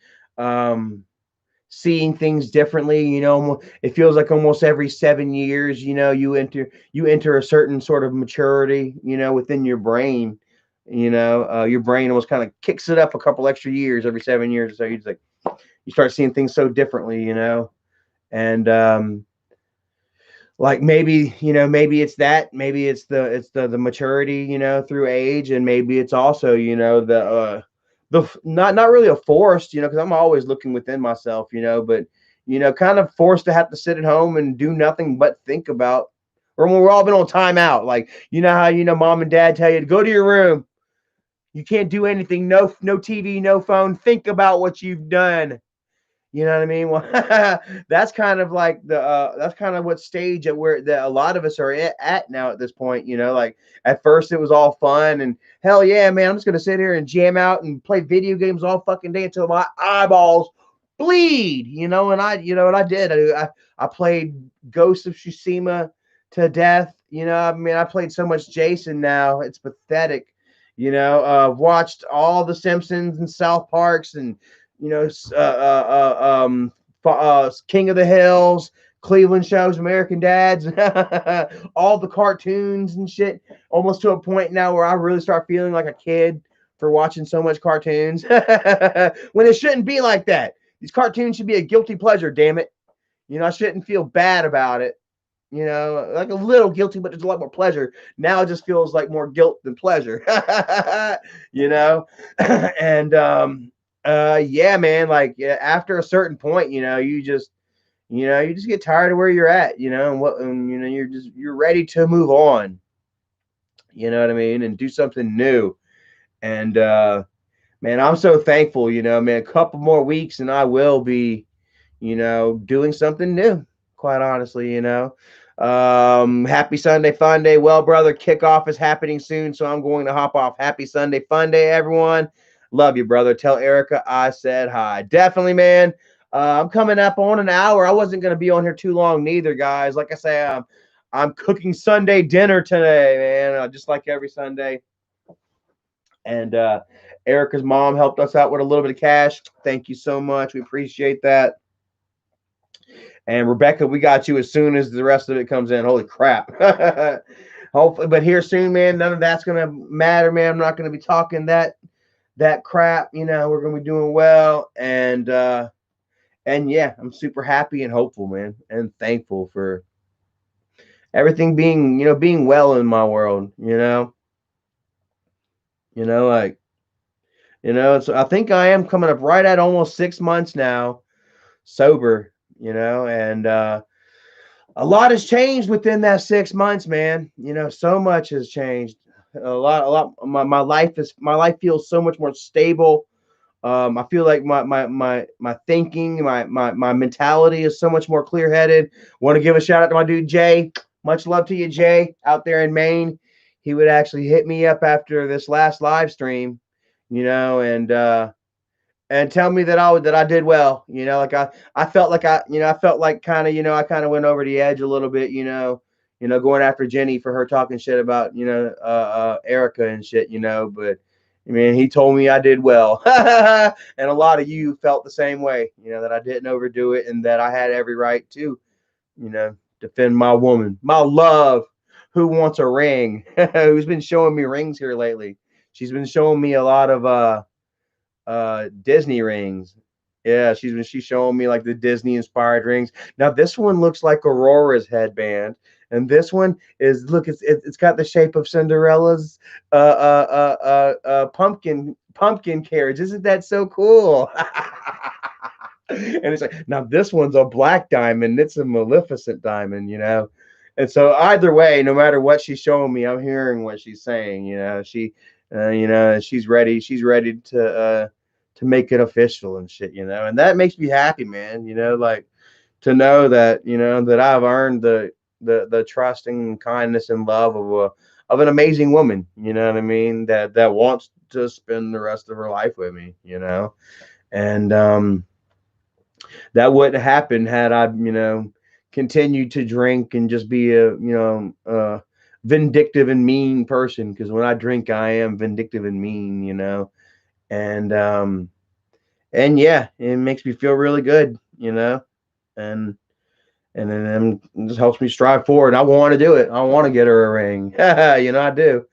seeing things differently, you know. It feels like almost every 7 years, you know, you enter a certain sort of maturity, you know, within your brain, you know. Your brain almost kind of kicks it up a couple extra years every 7 years, so you just like you start seeing things so differently, you know. And like maybe, you know, maybe it's that, maybe it's the maturity, you know, through age, and maybe it's also, you know, the not really a forced, you know, because I'm always looking within myself, you know, but you know, kind of forced to have to sit at home and do nothing but think about, or when we're all been on timeout, like, you know how, you know, mom and dad tell you to go to your room, you can't do anything, no TV, no phone, think about what you've done. You know what I mean? Well, that's kind of like that's kind of what stage at where that a lot of us are at now at this point. You know, like at first it was all fun and hell yeah, man, I'm just gonna sit here and jam out and play video games all fucking day until my eyeballs bleed. You know, and I did. I played Ghost of Tsushima. to death. You know, I mean, I played so much Jason now, it's pathetic. Watched all the Simpsons and South Parks and you know, King of the Hills, Cleveland shows, American Dads, all the cartoons and shit. Almost to a point now where I really start feeling like a kid for watching so much cartoons when it shouldn't be like that. These cartoons should be a guilty pleasure, damn it. You know, I shouldn't feel bad about it. You know, like a little guilty, but there's a lot more pleasure. Now it just feels like more guilt than pleasure. you know, and yeah, man. Like after a certain point, you just get tired of where you're at. And you're ready to move on. You know what I mean, and do something new. And man, I'm so thankful. Man, a couple more weeks and I will be, doing something new. Quite honestly, happy Sunday fun day. Well, brother, kickoff is happening soon, so I'm going to hop off. Happy Sunday fun day, everyone. Love you, brother. Tell Erica I said hi. Definitely, man. I'm coming up on an hour. I wasn't going to be on here too long neither, guys. Like I say, I'm cooking Sunday dinner today, man, just like every Sunday. And Erica's mom helped us out with a little bit of cash. Thank you so much. We appreciate that. And Rebecca, we got you as soon as the rest of it comes in. Holy crap. Hopefully, but here soon, man. None of that's gonna matter, man. I'm not gonna be talking that crap. We're gonna be doing well. And yeah, I'm super happy and hopeful, man, and thankful for everything being well in my world, so I think I am coming up right at almost 6 months now sober, and a lot has changed within that 6 months, man. So much has changed. A lot. My life feels so much more stable. I feel like my thinking, my mentality is so much more clear headed. Want to give a shout out to my dude Jay. Much love to you, Jay, out there in Maine. He would actually hit me up after this last live stream, and tell me that I did well. Like I felt like I felt like kind of I kind of went over the edge a little bit. Going after Jenny for her talking shit about Erica and shit. But I mean, he told me I did well, and a lot of you felt the same way. That I didn't overdo it, and that I had every right to, defend my woman, my love, who wants a ring, who's been showing me rings here lately. She's been showing me a lot of Disney rings. Yeah, she's showing me like the Disney inspired rings. Now this one looks like Aurora's headband, and this one is it's got the shape of Cinderella's pumpkin carriage. Isn't that so cool? And it's like, now this one's a black diamond. It's a Maleficent diamond, And so either way, no matter what she's showing me, I'm hearing what she's saying. She's ready. She's ready to make it official and shit. And that makes me happy, man. Like to know that that I've earned the trust and kindness and love of an amazing woman. You know what I mean? That wants to spend the rest of her life with me. And that wouldn't happen had I continued to drink and just be a vindictive and mean person, because when I drink I am vindictive and mean, and yeah, it makes me feel really good, and then it just helps me strive forward. I want to do it. I want to get her a ring. I do.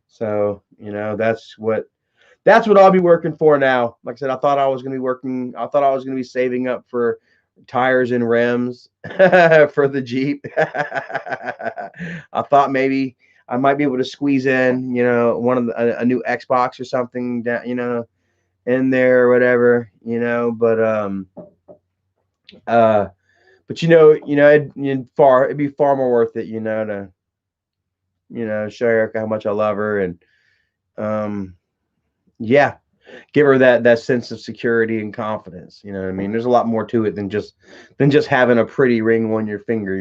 So that's what I'll be working for now. Like I said, I thought I was going to be saving up for tires and rims for the Jeep. I thought maybe I might be able to squeeze in, one of a new Xbox or something that, in there or whatever, but it'd be far more worth it, to show Erica how much I love her, and yeah, give her that sense of security and confidence. You know what I mean? There's a lot more to it than just having a pretty ring on your finger.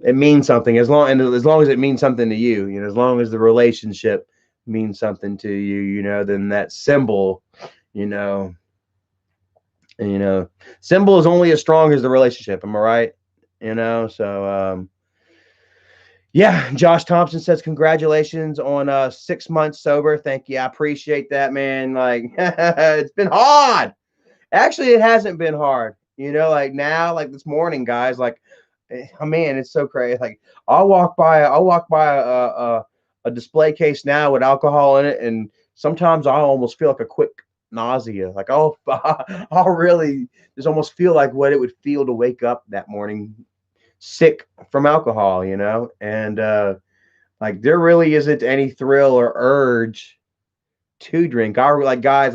It means something as long as it means something to you. As long as the relationship means something to you. Then that symbol, symbol is only as strong as the relationship. Am I right? you know. So yeah, Josh Thompson says congratulations on 6 months sober. Thank you. I appreciate that, man. Like it's been hard. Actually, it hasn't been hard. You know, like now, like this morning, guys, like oh, man, it's so crazy. Like I'll walk by a display case now with alcohol in it, and sometimes I almost feel like a quick nausea. Like I'll really just almost feel like what it would feel to wake up that morning sick from alcohol, you know? And like there really isn't any thrill or urge to drink. I like guys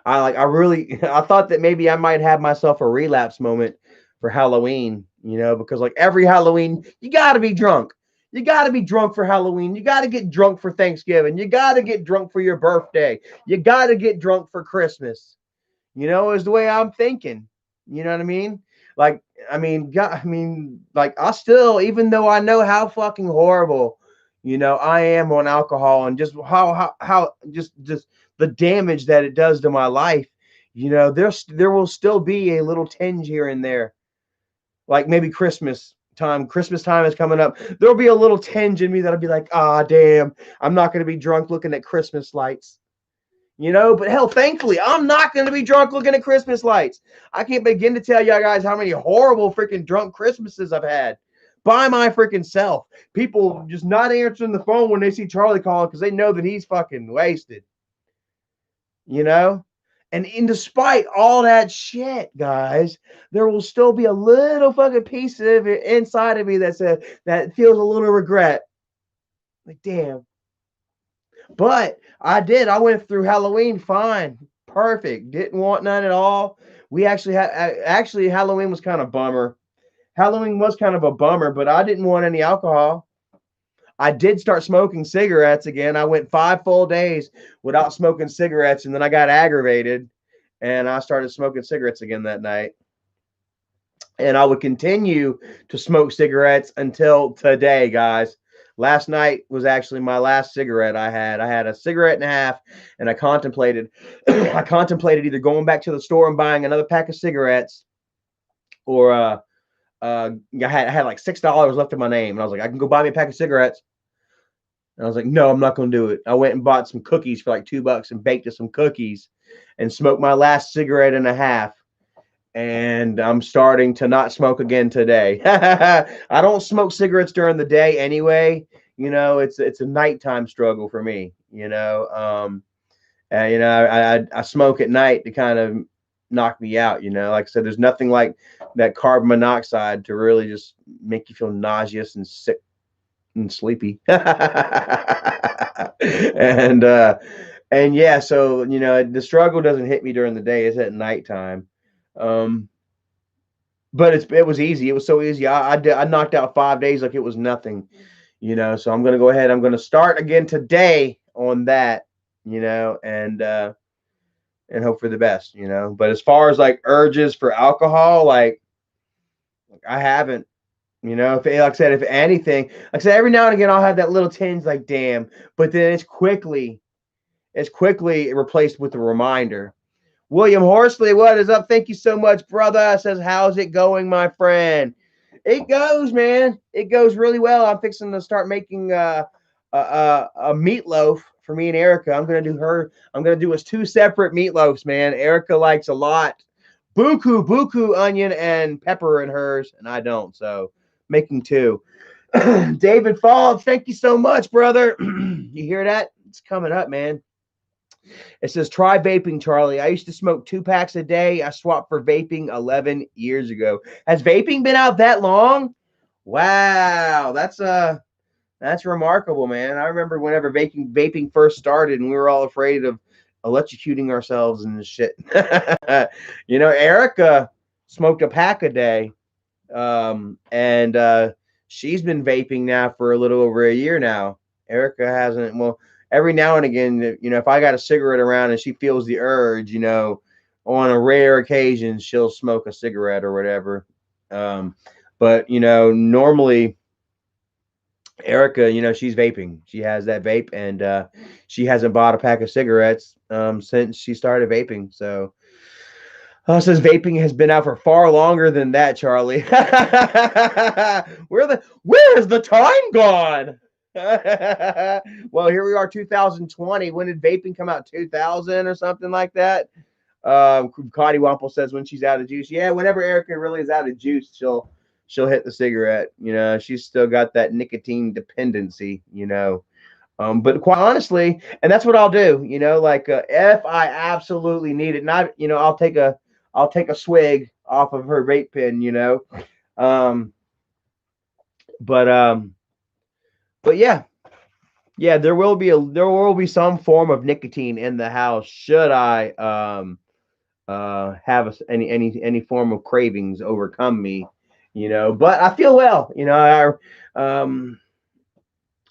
I really I thought that maybe I might have myself a relapse moment for Halloween, you know, because like every Halloween you got to be drunk. You got to be drunk for Halloween. You got to get drunk for Thanksgiving. You got to get drunk for your birthday. You got to get drunk for Christmas. You know, is the way I'm thinking. You know what I mean? Like, like I still, even though I know how fucking horrible, you know, I am on alcohol and just how just the damage that it does to my life, you know, there will still be a little tinge here and there. Like maybe Christmas time. Christmas time is coming up. There'll be a little tinge in me that'll be like, ah, damn, I'm not gonna be drunk looking at Christmas lights. You know, but hell, thankfully, I'm not going to be drunk looking at Christmas lights. I can't begin to tell you guys how many horrible freaking drunk Christmases I've had by my freaking self. People just not answering the phone when they see Charlie calling because they know that he's fucking wasted. You know? And despite all that shit, guys, there will still be a little fucking piece of it inside of me that feels a little regret. Like, damn. But I did. I went through Halloween fine, perfect. Didn't want none at all. We actually Halloween was kind of bummer. Halloween was kind of a bummer, but I didn't want any alcohol. I did start smoking cigarettes again. I went 5 full days without smoking cigarettes, and then I got aggravated, and I started smoking cigarettes again that night. And I would continue to smoke cigarettes until today, guys. Last night was actually my last cigarette I had. I had a cigarette and a half, and I contemplated I contemplated either going back to the store and buying another pack of cigarettes, or I had like $6 left in my name, and I was like, I can go buy me a pack of cigarettes. And I was like, no, I'm not going to do it. I went and bought some cookies for like $2 and baked some cookies and smoked my last cigarette and a half. And I'm starting to not smoke again today. I don't smoke cigarettes during the day anyway. You know, it's a nighttime struggle for me. You know, I smoke at night to kind of knock me out. You know, like I said, there's nothing like that carbon monoxide to really just make you feel nauseous and sick and sleepy. And yeah, so you know, the struggle doesn't hit me during the day; it's at nighttime. Um, but it was easy. It was so easy. I knocked out 5 days like it was nothing, you know. So I'm gonna go ahead. I'm gonna start again today on that, you know, and hope for the best, you know. But as far as like urges for alcohol, like I haven't, you know. If like I said, if anything, like I said, every now and again I'll have that little tinge, like damn. But then it's quickly replaced with a reminder. William Horsley, what is up? Thank you so much, brother. Says, how's it going, my friend? It goes, man. It goes really well. I'm fixing to start making a meatloaf for me and Erica. I'm gonna do us 2 separate meatloafs, man. Erica likes a lot buku onion and pepper in hers, and I don't. So making 2. David Falls, thank you so much, brother. You hear that? It's coming up, man. It says, try vaping, Charlie. I used to smoke 2 packs a day. I swapped for vaping 11 years ago. Has vaping been out that long? Wow, that's remarkable, man. I remember whenever vaping first started, and we were all afraid of electrocuting ourselves and shit. You know, Erica smoked a pack a day, and she's been vaping now for a little over a year now. Erica hasn't. Well, every now and again, you know, if I got a cigarette around and she feels the urge, you know, on a rare occasion, she'll smoke a cigarette or whatever. But, you know, normally Erica, you know, she's vaping. She has that vape, and she hasn't bought a pack of cigarettes since she started vaping. So Says vaping has been out for far longer than that, Charlie. Where is the time gone? Well, here we are, 2020. When did vaping come out? 2000 or something like that. Cotty Wample says when she's out of juice. Yeah, whenever Erica really is out of juice, she'll hit the cigarette. You know, she's still got that nicotine dependency. You know, but quite honestly, and that's what I'll do. You know, like if I absolutely need it, not you know, I'll take a swig off of her vape pen. You know, um, but yeah. Yeah, there will be some form of nicotine in the house should I have any form of cravings overcome me, you know. But I feel well, you know.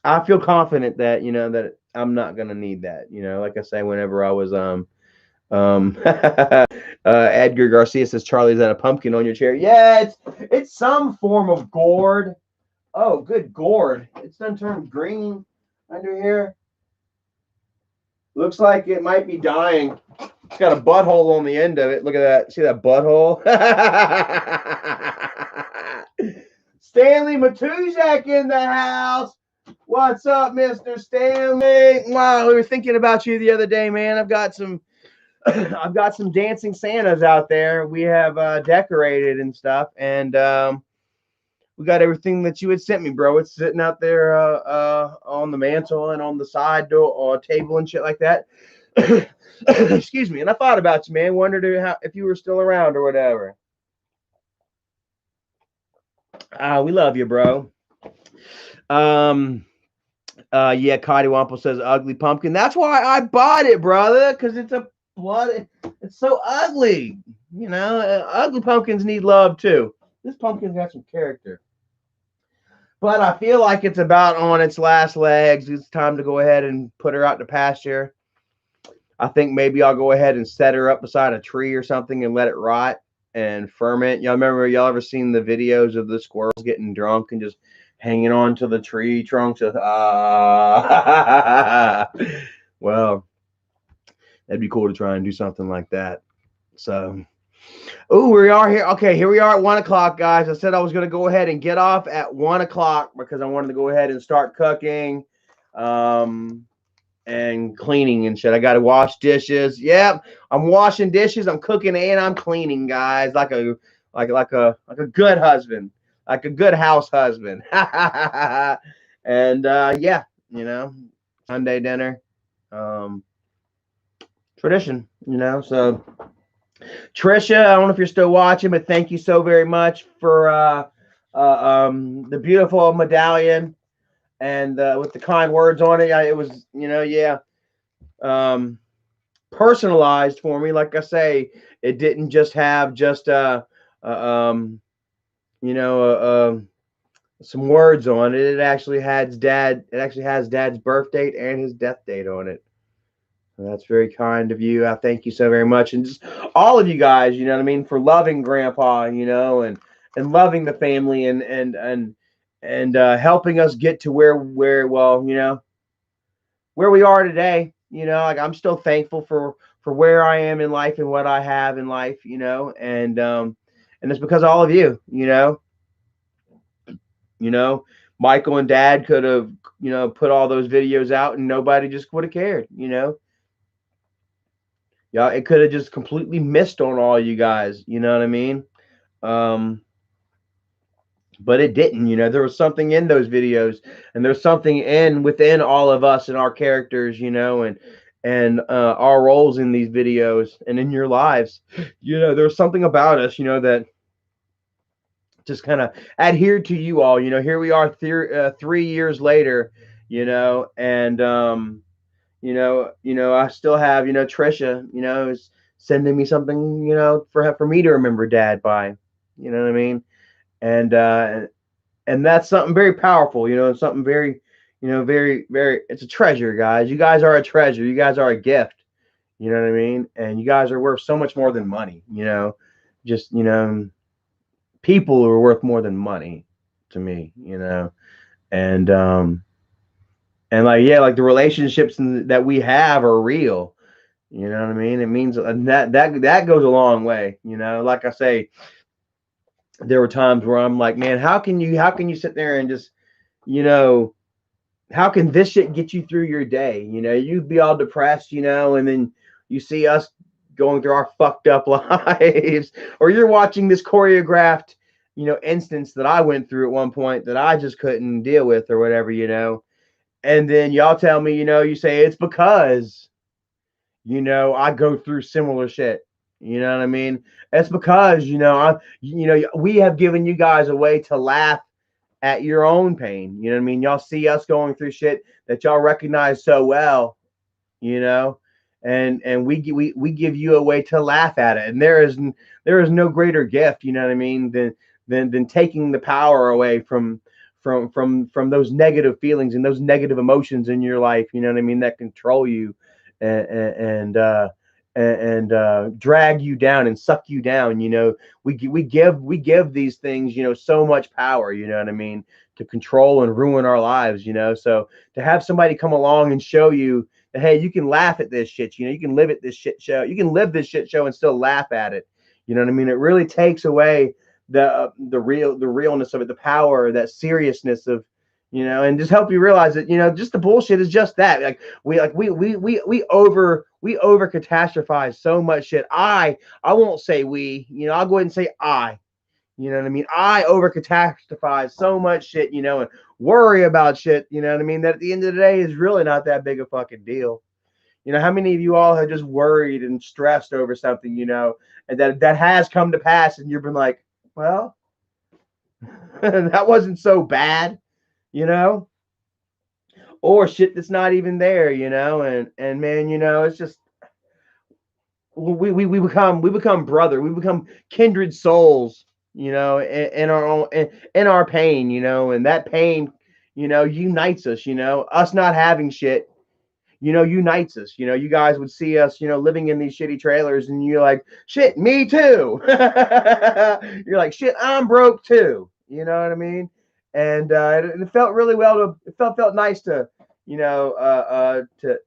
I feel confident that you know that I'm not gonna need that, you know. Like I say, whenever I was Edgar Garcia says Charlie's at a pumpkin on your chair. Yeah, it's some form of gourd. Oh, good gourd! It's done turned green under here. Looks like it might be dying. It's got a butthole on the end of it. Look at that. See that butthole? Stanley Matuzak in the house. What's up, Mr. Stanley? Wow, we were thinking about you the other day, man. I've got some dancing Santas out there. We have decorated and stuff, and we got everything that you had sent me, bro. It's sitting out there on the mantle and on the side door or table and shit like that. Excuse me. And I thought about you, man. Wondered if you were still around or whatever. We love you, bro. Yeah, Cotty Wample says ugly pumpkin. That's why I bought it, brother, because it's a blood. It's so ugly. You know, ugly pumpkins need love too. This pumpkin's got some character. But I feel like it's about on its last legs. It's time to go ahead and put her out to pasture. I think maybe I'll go ahead and set her up beside a tree or something and let it rot and ferment. Y'all ever seen the videos of the squirrels getting drunk and just hanging on to the tree trunks? Well, that'd be cool to try and do something like that. So, oh, we are here. Okay, here we are at 1 o'clock, guys. I said I was going to go ahead and get off at 1 o'clock because I wanted to go ahead and start cooking and cleaning and shit. I got to wash dishes. Yep, I'm washing dishes. I'm cooking and I'm cleaning, guys, like a good husband, like a good house husband. And yeah, you know, Sunday dinner, tradition, you know. So Trisha, I don't know if you're still watching, but thank you so very much for the beautiful medallion and with the kind words on it. It was, you know, yeah, personalized for me. Like I say, it didn't just have just you know, some words on it. It actually has Dad's birth date and his death date on it. That's very kind of you. I thank you so very much, and just all of you guys. You know what I mean, for loving Grandpa. You know, and loving the family, and helping us get to where well, you know, where we are today. You know, like I'm still thankful for where I am in life and what I have in life. You know, and it's because of all of you. You know, Michael and Dad could have, you know, put all those videos out and nobody just would have cared. You know. Yeah, it could have just completely missed on all you guys. You know what I mean? But it didn't. You know, there was something in those videos, and there's something within all of us and our characters. You know, and our roles in these videos and in your lives. You know, there's something about us. You know that just kind of adhered to you all. You know, here we are 3 years later. You know, and I still have, you know, Trisha, you know, is sending me something, you know, for me to remember Dad by, you know what I mean? And that's something very powerful, you know, something very, you know, very, very, it's a treasure, guys. You guys are a treasure. You guys are a gift, you know what I mean? And you guys are worth so much more than money, you know, just, you know, people are worth more than money to me, you know, and like, yeah, like the relationships that we have are real. You know what I mean? It means that goes a long way. You know, like I say, there were times where I'm like, man, how can you sit there and just, you know, how can this shit get you through your day? You know, you'd be all depressed, you know, and then you see us going through our fucked up lives, or you're watching this choreographed, you know, instance that I went through at one point that I just couldn't deal with or whatever, you know. And then y'all tell me, you know, you say it's because, you know, I go through similar shit. You know what I mean? It's because, you know, we have given you guys a way to laugh at your own pain. You know what I mean? Y'all see us going through shit that y'all recognize so well, you know, and we give you a way to laugh at it. And there is no greater gift, you know what I mean, than taking the power away from those negative feelings and those negative emotions in your life. You know what I mean? That control you and drag you down and suck you down. You know, we give these things, you know, so much power. You know what I mean? To control and ruin our lives. You know, so to have somebody come along and show you, hey, you can laugh at this shit. You know, you can live at this shit show. You can live this shit show and still laugh at it. You know what I mean? It really takes away the realness of it, the power, that seriousness of, you know, and just help you realize that, you know, just the bullshit is just that. We over catastrophize so much shit. I won't say we, you know, I'll go ahead and say I. You know what I mean? I over catastrophize so much shit, you know, and worry about shit, you know what I mean, that at the end of the day is really not that big a fucking deal. You know, how many of you all have just worried and stressed over something, you know, and that has come to pass, and you've been like, well, that wasn't so bad, you know, or shit that's not even there, you know, and man, you know, it's just we become brother, we become kindred souls, you know, in our own in our pain, you know, and that pain, you know, unites us, you know, us not having shit, you know, unites us. You know, you guys would see us, you know, living in these shitty trailers, and you're like, shit, me too. You're like, shit, I'm broke too. You know what I mean? And it felt really well to, it felt nice to, you know, to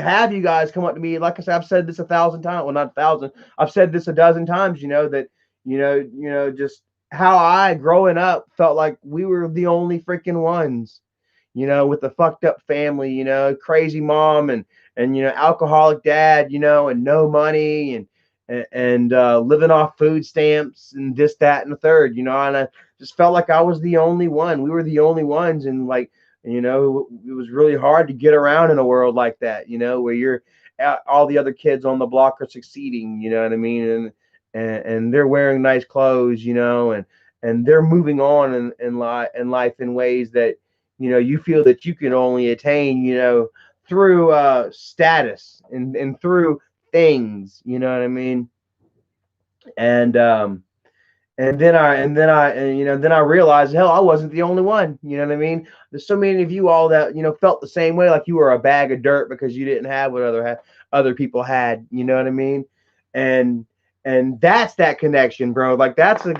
have you guys come up to me. Like I said, I've said this 1,000 times. Well, not 1,000. I've said this a dozen times. You know that, just how I growing up felt like we were the only freaking ones, you know, with the fucked up family, you know, crazy mom and you know, alcoholic dad, you know, and no money and living off food stamps and this, that, and the third, you know, and I just felt like I was the only one. We were the only ones, and like, you know, it was really hard to get around in a world like that, you know, where you're all the other kids on the block are succeeding, you know what I mean, and they're wearing nice clothes, you know, and they're moving on in life in ways that, you know, you feel that you can only attain, you know, through status and through things, you know what I mean, and you know, then I realized, hell, I wasn't the only one. You know what I mean? There's so many of you all that, you know, felt the same way, like you were a bag of dirt because you didn't have what other people had. You know what I mean? And that's that connection, bro. Like that's a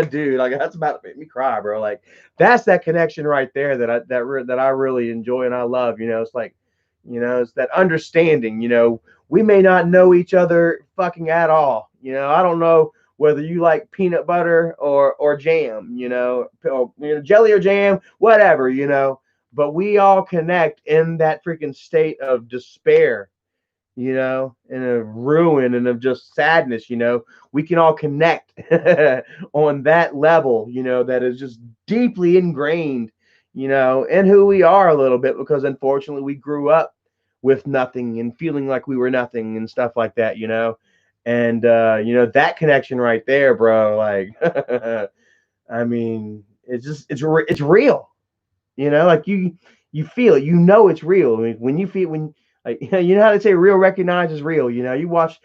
dude. Like that's about to make me cry, bro. Like that's that connection right there that I really enjoy and I love. You know, it's like, you know, it's that understanding. You know, we may not know each other fucking at all. You know, I don't know whether you like peanut butter or jam, you know, jelly or jam, whatever, you know. But we all connect in that freaking state of despair, you know, and of ruin and of just sadness, you know. We can all connect on that level, you know, that is just deeply ingrained, you know, in who we are a little bit, because unfortunately we grew up with nothing and feeling like we were nothing and stuff like that, you know. And you know, that connection right there, bro, like I mean, it's real, you know, like you feel it, you know, it's real. I mean, when you feel, when, like, you know how they say real recognizes real, you know, you watch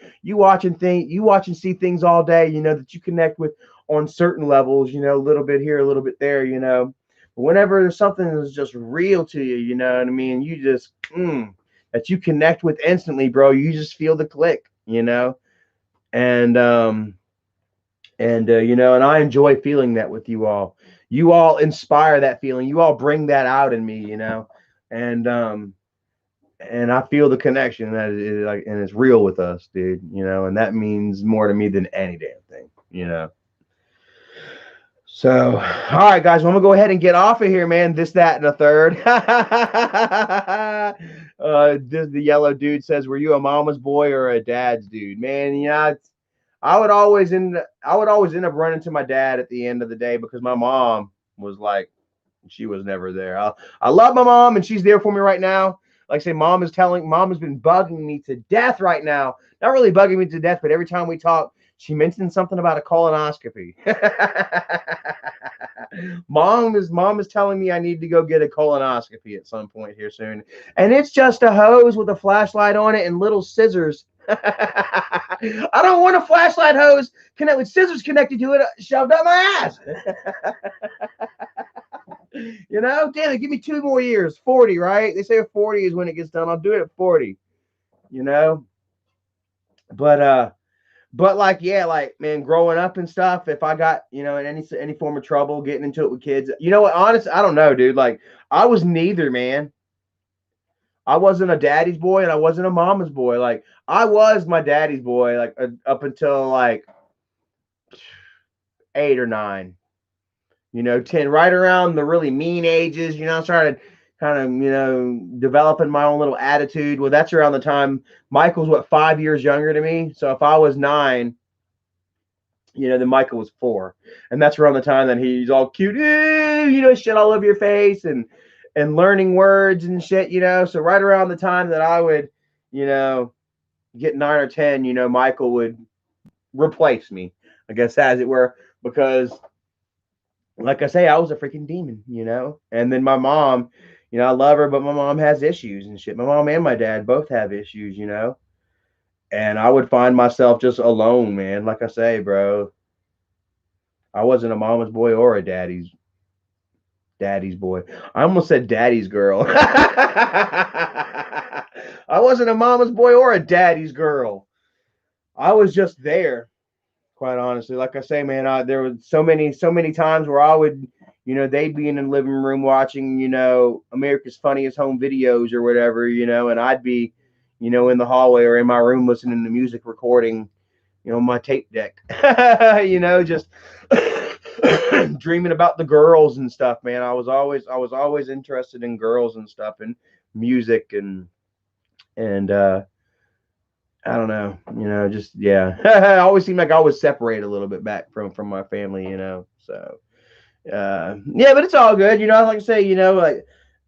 and see things all day, you know, that you connect with on certain levels, you know, a little bit here, a little bit there, you know. But whenever there's something that's just real to you, you know what I mean, you just that you connect with instantly, bro, you just feel the click, you know. And you know, and I enjoy feeling that with you all. You all inspire that feeling, you all bring that out in me, you know. And and I feel the connection that it like, and it's real with us, dude. And that means more to me than any damn thing. So, all right, guys, well, I'm gonna go ahead and get off of here, man. This, that, and a third. The yellow dude says, "Were you a mama's boy or a dad's dude?" Man, I would always end up running to my dad at the end of the day because my mom was like, she was never there. I love my mom and she's there for me right now. Like I say, mom has been bugging me to death right now. Not really bugging me to death, but every time we talk, she mentions something about a colonoscopy. Mom is telling me I need to go get a colonoscopy at some point here soon. And it's just a hose with a flashlight on it and little scissors. I don't want a flashlight hose connect with scissors connected to it shoved up my ass. Damn it, give me 2 more years. 40, right? They say 40 is when it gets done. I'll do it at 40. you know but like, yeah, like, man, growing up and stuff, if I got, in any form of trouble getting into it with kids, you know what, honestly, I don't know, dude. Like, I was neither, man. I wasn't a daddy's boy and I wasn't a mama's boy. Like, I was my daddy's boy, like, up until like 8 or 9, 10, right around the really mean ages. I started kind of, developing my own little attitude. Well, that's around the time Michael's 5 years younger to me. So if I was 9, then Michael was 4, and that's around the time that he's all cute, shit all over your face and learning words and shit. So right around the time that I would, get 9 or 10, Michael would replace me, I guess, as it were, because, like I say, I was a freaking demon, And then my mom, I love her, but my mom has issues and shit. My mom and my dad both have issues, And I would find myself just alone, man. Like I say, bro, I wasn't a mama's boy or a daddy's boy. I almost said daddy's girl. I wasn't a mama's boy or a daddy's girl. I was just there, quite honestly. Like I say, man, there was so many times where I would, they'd be in the living room watching, America's Funniest Home Videos or whatever, and I'd be, in the hallway or in my room listening to music, recording, my tape deck, just dreaming about the girls and stuff, man. I was always interested in girls and stuff and music and I don't know, just, yeah. I always seemed like I was separated a little bit back from my family, So yeah, but it's all good, like I say, like,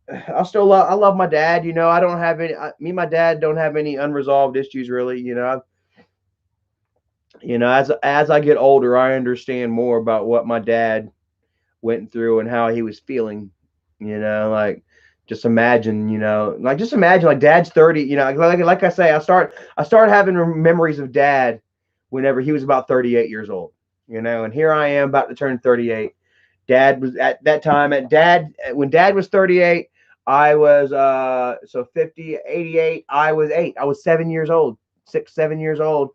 I love my dad, I don't have me and my dad don't have any unresolved issues, really. As I get older, I understand more about what my dad went through and how he was feeling. Like, just imagine, like dad's 30. Like I say, I started having memories of dad whenever he was about 38 years old. And here I am about to turn 38. Dad was at that time when dad was 38. I was so 50, 88. I was 8. I was 7 years old, 6, 7 years old.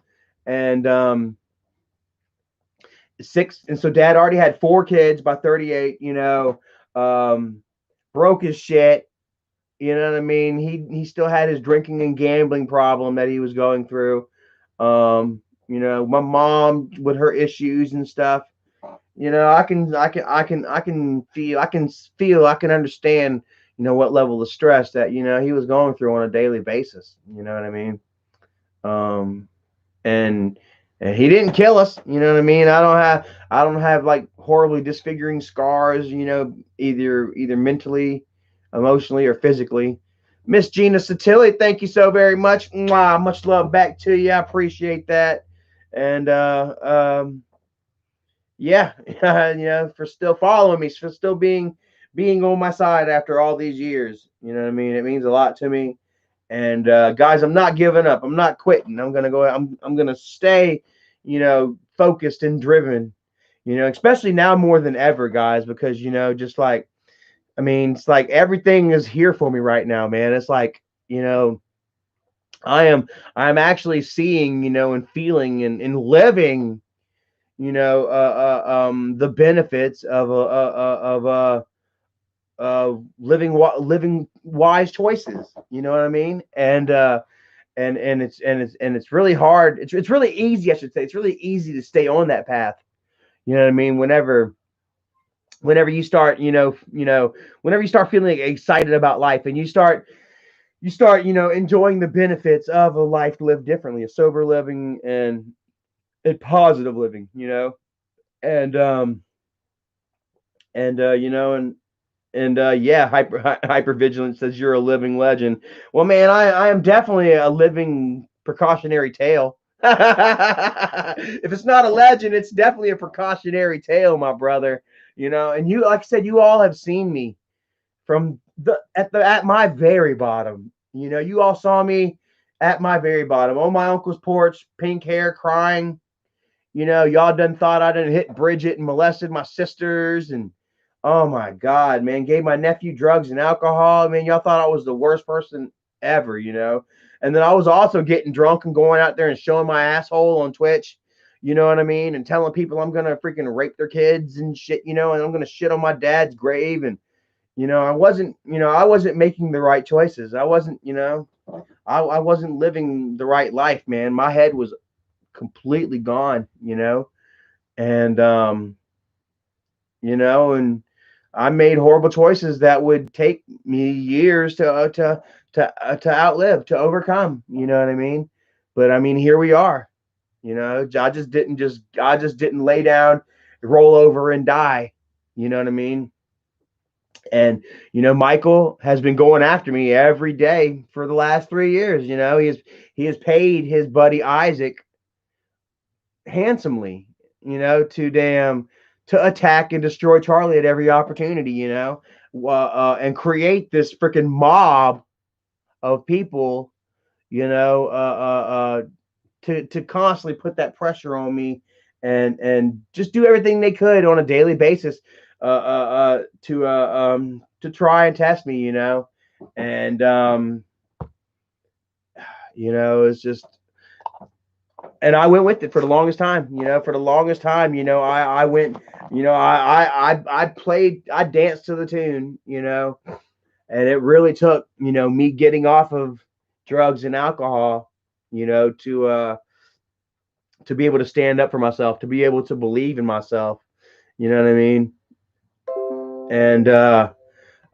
And 6, and so dad already had 4 kids by 38, broke his shit, you know what I mean? He still had his drinking and gambling problem that he was going through. My mom with her issues and stuff. I can understand, what level of stress that, he was going through on a daily basis. You know what I mean? And he didn't kill us. You know what I mean? I don't have like horribly disfiguring scars, either mentally, emotionally, or physically. Miss Gina Satilli, thank you so very much. Mwah, much love back to you. I appreciate that. And yeah, for still following me, for still being on my side after all these years. You know what I mean? It means a lot to me. And guys, I'm not giving up. I'm not quitting. I'm gonna stay, focused and driven. Especially now more than ever, guys, because just like, I mean, it's like everything is here for me right now, man. It's like, I'm actually seeing, and feeling and living, the benefits of living wise choices. You know what I mean? And it's really hard. It's really easy, I should say. It's really easy to stay on that path. You know what I mean? Whenever you start, whenever you start feeling excited about life, and you start enjoying the benefits of a life lived differently, a sober living and a positive living, and yeah, hypervigilance says you're a living legend. Well, man, I am definitely a living precautionary tale. If it's not a legend, it's definitely a precautionary tale, my brother. And you, like I said, you all have seen me from at my very bottom. You all saw me at my very bottom on my uncle's porch, pink hair, crying. Y'all done thought I done hit Bridget and molested my sisters, and oh my God, man, gave my nephew drugs and alcohol. Man, y'all thought I was the worst person ever. And then I was also getting drunk and going out there and showing my asshole on Twitch. You know what I mean? And telling people I'm gonna freaking rape their kids and shit, and I'm gonna shit on my dad's grave. And I wasn't making the right choices. I wasn't living the right life, man. My head was completely gone. And and I made horrible choices that would take me years to outlive, to overcome. You know what I mean? But I mean, here we are. I just didn't lay down, roll over, and die. You know what I mean? And Michael has been going after me every day for the last 3 years. He has paid his buddy Isaac handsomely, to attack and destroy Charlie at every opportunity, and create this freaking mob of people, to constantly put that pressure on me, and just do everything they could on a daily basis, to try and test me, and it's just. And I went with it for the longest time. For the longest time, I went, I danced to the tune, and it really took, me getting off of drugs and alcohol, to be able to stand up for myself, to be able to believe in myself. You know what I mean? And the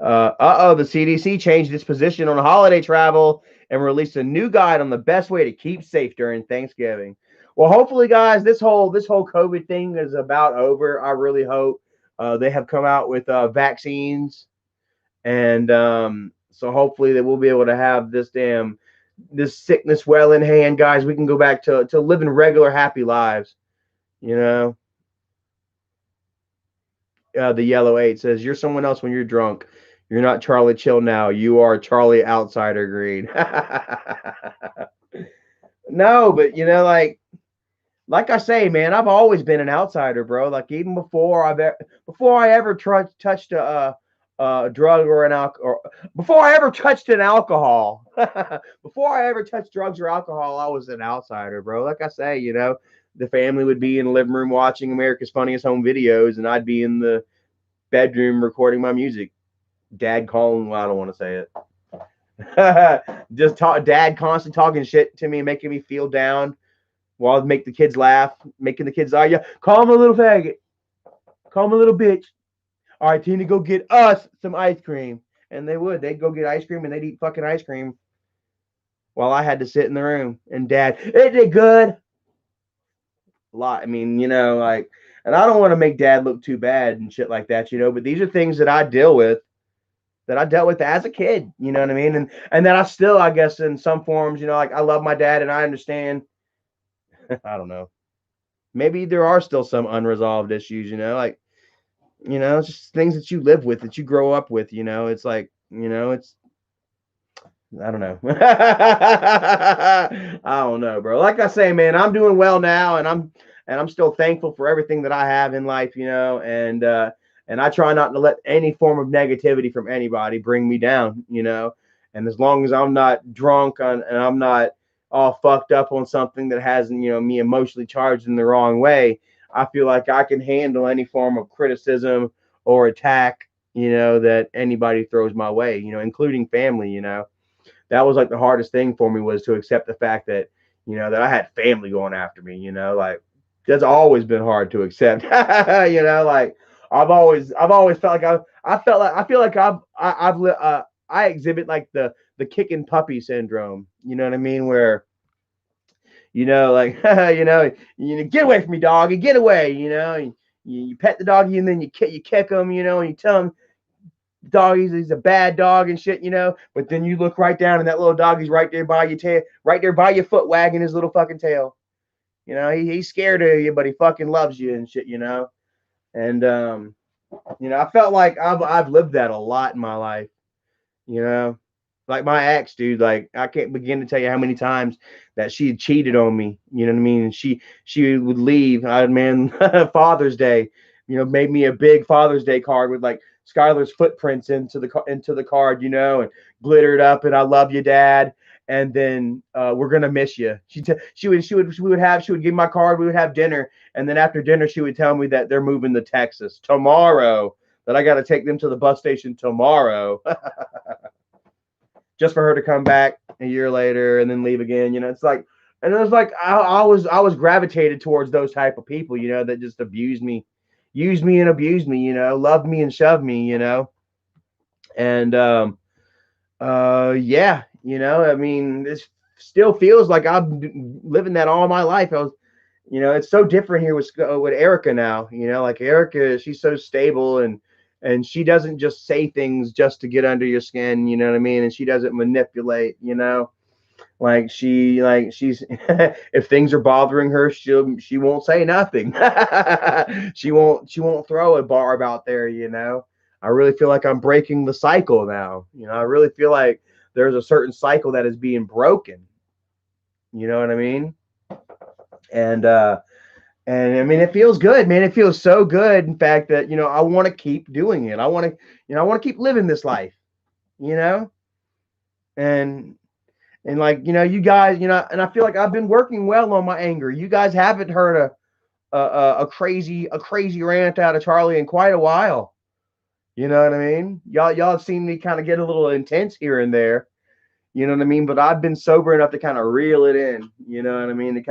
CDC changed its position on holiday travel and released a new guide on the best way to keep safe during Thanksgiving. Well, hopefully, guys, this whole COVID thing is about over. I really hope they have come out with vaccines, and so hopefully they will be able to have this sickness well in hand, guys. We can go back to living regular, happy lives. You know, the yellow 8 says you're someone else when you're drunk. You're not Charlie Chill now. You are Charlie Outsider Green. No, but like I say, man, I've always been an outsider, bro. Like even before I ever touched a drug or an alcohol, before I ever touched an alcohol, before I ever touched drugs or alcohol, I was an outsider, bro. Like I say, the family would be in the living room watching America's Funniest Home Videos, and I'd be in the bedroom recording my music. Dad calling, well, I don't want to say it. Just dad constantly talking shit to me, making me feel down, while I'd make the kids laugh, making the kids, yeah, call him a little faggot, call him a little bitch. All right, Tina, go get us some ice cream. And they'd go get ice cream, and they'd eat fucking ice cream while I had to sit in the room. And Dad, isn't it good? A lot. I mean, and I don't want to make Dad look too bad and shit like that, but these are things that I dealt with as a kid, you know what I mean? And that I still, I guess, in some forms, like I love my dad and I understand. I don't know. Maybe there are still some unresolved issues, it's just things that you live with, that you grow up with, it's like, it's, I don't know. I don't know, bro. Like I say, man, I'm doing well now, and I'm still thankful for everything that I have in life, and I try not to let any form of negativity from anybody bring me down, and as long as I'm not drunk and I'm not all fucked up on something that has, me emotionally charged in the wrong way, I feel like I can handle any form of criticism or attack, that anybody throws my way, including family. That was like the hardest thing for me, was to accept the fact that, that I had family going after me, like that's always been hard to accept. Like I've always felt like I feel like I exhibit like the kicking puppy syndrome. You know what I mean? Where, like, get away from me, doggy, get away, you pet the doggy and then you kick him, and you tell him, doggies, he's a bad dog and shit, but then you look right down and that little doggy's right there by your tail, right there by your foot, wagging his little fucking tail. He's scared of you, but he fucking loves you and shit, and I felt like I've lived that a lot in my life, you know like my ex, dude. Like, I can't begin to tell you how many times that she had cheated on me. You know what I mean? And she would leave. Man, Father's Day, made me a big Father's Day card with like Skylar's footprints into the card, and glittered up, and I love you, Dad. And then we're gonna miss you. She would give my card. We would have dinner, and then after dinner, she would tell me that they're moving to Texas tomorrow. That I got to take them to the bus station tomorrow. Just for her to come back a year later and then leave again. It's like, and it was like I was gravitated towards those type of people, that just abuse me, use me and abuse me, love me and shove me, and yeah, I mean, this still feels like I've been living that all my life. It's so different here with Erica now. Like Erica, she's so stable, and she doesn't just say things just to get under your skin. You know what I mean? And she doesn't manipulate. Like she's if things are bothering her, she won't say nothing. she won't throw a barb out there. I really feel like I'm breaking the cycle now. I really feel like there's a certain cycle that is being broken. You know what I mean? And I mean, it feels good, man. It feels so good. In fact, that I want to keep doing it. I want to keep living this life. You know, and like, you guys, and I feel like I've been working well on my anger. You guys haven't heard a crazy rant out of Charlie in quite a while. You know what I mean? Y'all have seen me kind of get a little intense here and there. You know what I mean? But I've been sober enough to kind of reel it in. You know what I mean? To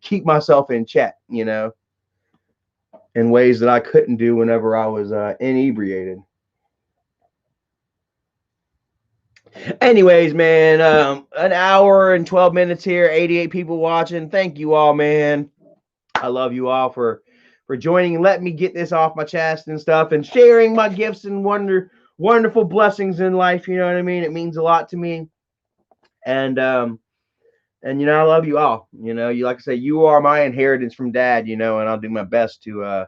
keep myself in check, in ways that I couldn't do whenever I was inebriated. Anyways, man, an hour and 12 minutes here, 88 people watching. Thank you all, man. I love you all for joining and letting me get this off my chest and stuff, and sharing my gifts and wonderful blessings in life. You know what I mean? It means a lot to me. And I love you all. You, like I say, you are my inheritance from Dad. And I'll do my best to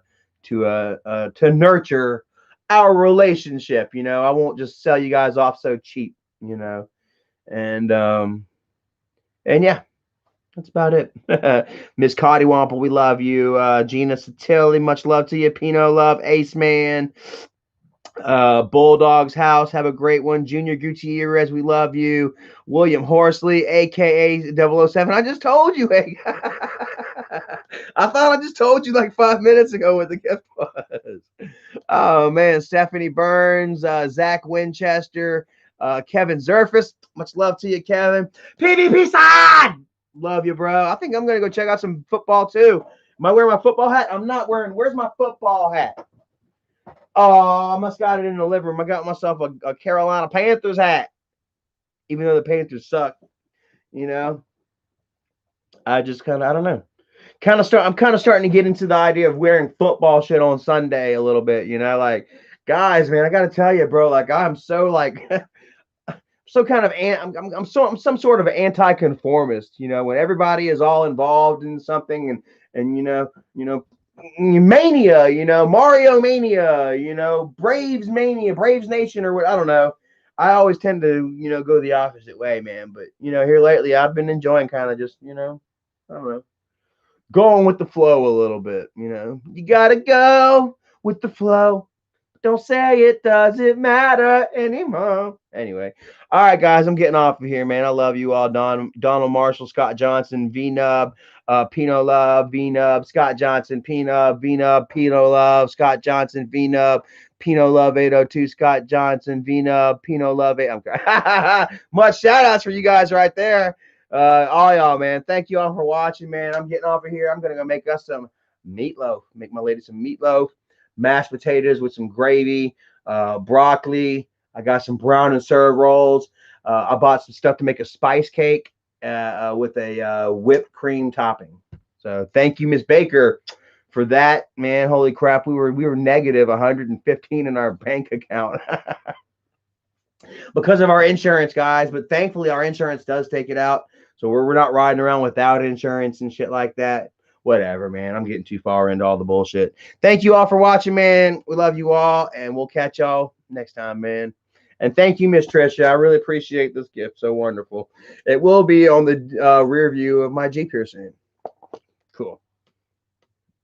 nurture our relationship. I won't just sell you guys off so cheap. And yeah, that's about it. Miss Cottywample, we love you. Gina Satilli, much love to you. Pino love, Ace Man. Bulldog's House, have a great one. Junior Gutierrez, we love you. William Horsley, aka 007. I just told you. Hey. I thought I just told you like 5 minutes ago what the gift was. Oh man, Stephanie Burns, Zach Winchester, Kevin Zerfus, much love to you, Kevin. PvP side, love you, bro. I think I'm gonna go check out some football too. Am I wearing my football hat? I'm not wearing. Where's my football hat? Oh, I must got it in the living room. I got myself a Carolina Panthers hat, even though the Panthers suck. I just kind of, I don't know. I'm kind of starting to get into the idea of wearing football shit on Sunday a little bit. Like, guys, man, I got to tell you, bro. Like, I'm so like, so kind of, I'm some sort of anti-conformist. When everybody is all involved in something, and mania, Mario mania, Braves mania, Braves Nation, or what, I don't know. I always tend to, go the opposite way, man. But, here lately I've been enjoying kind of just, I don't know, going with the flow a little bit. You gotta go with the flow. Don't say it doesn't matter anymore. Anyway, all right, guys, I'm getting off of here, man. I love you all. Donald Marshall, Scott Johnson, V-Nub, Pino Love, V-Nub, Scott Johnson, P-Nub, V-Nub, Pino Love, Scott Johnson, V-Nub, Pino Love 802, Scott Johnson, V-Nub, Pino Love 8. Much shout outs for you guys right there. All y'all, man. Thank you all for watching, man. I'm getting off of here. I'm going to go make us some meatloaf. Make my lady some meatloaf, mashed potatoes with some gravy, broccoli. I got some brown and serve rolls. I bought some stuff to make a spice cake with a whipped cream topping. So thank you, Miss Baker, for that, man. Holy crap, we were negative 115 in our bank account because of our insurance, guys. But thankfully, our insurance does take it out, so we're not riding around without insurance and shit like that. Whatever, man. I'm getting too far into all the bullshit. Thank you all for watching, man. We love you all, and we'll catch y'all next time, man. And thank you, Miss Trisha. I really appreciate this gift. So wonderful. It will be on the rear view of my Jeep here soon. Cool.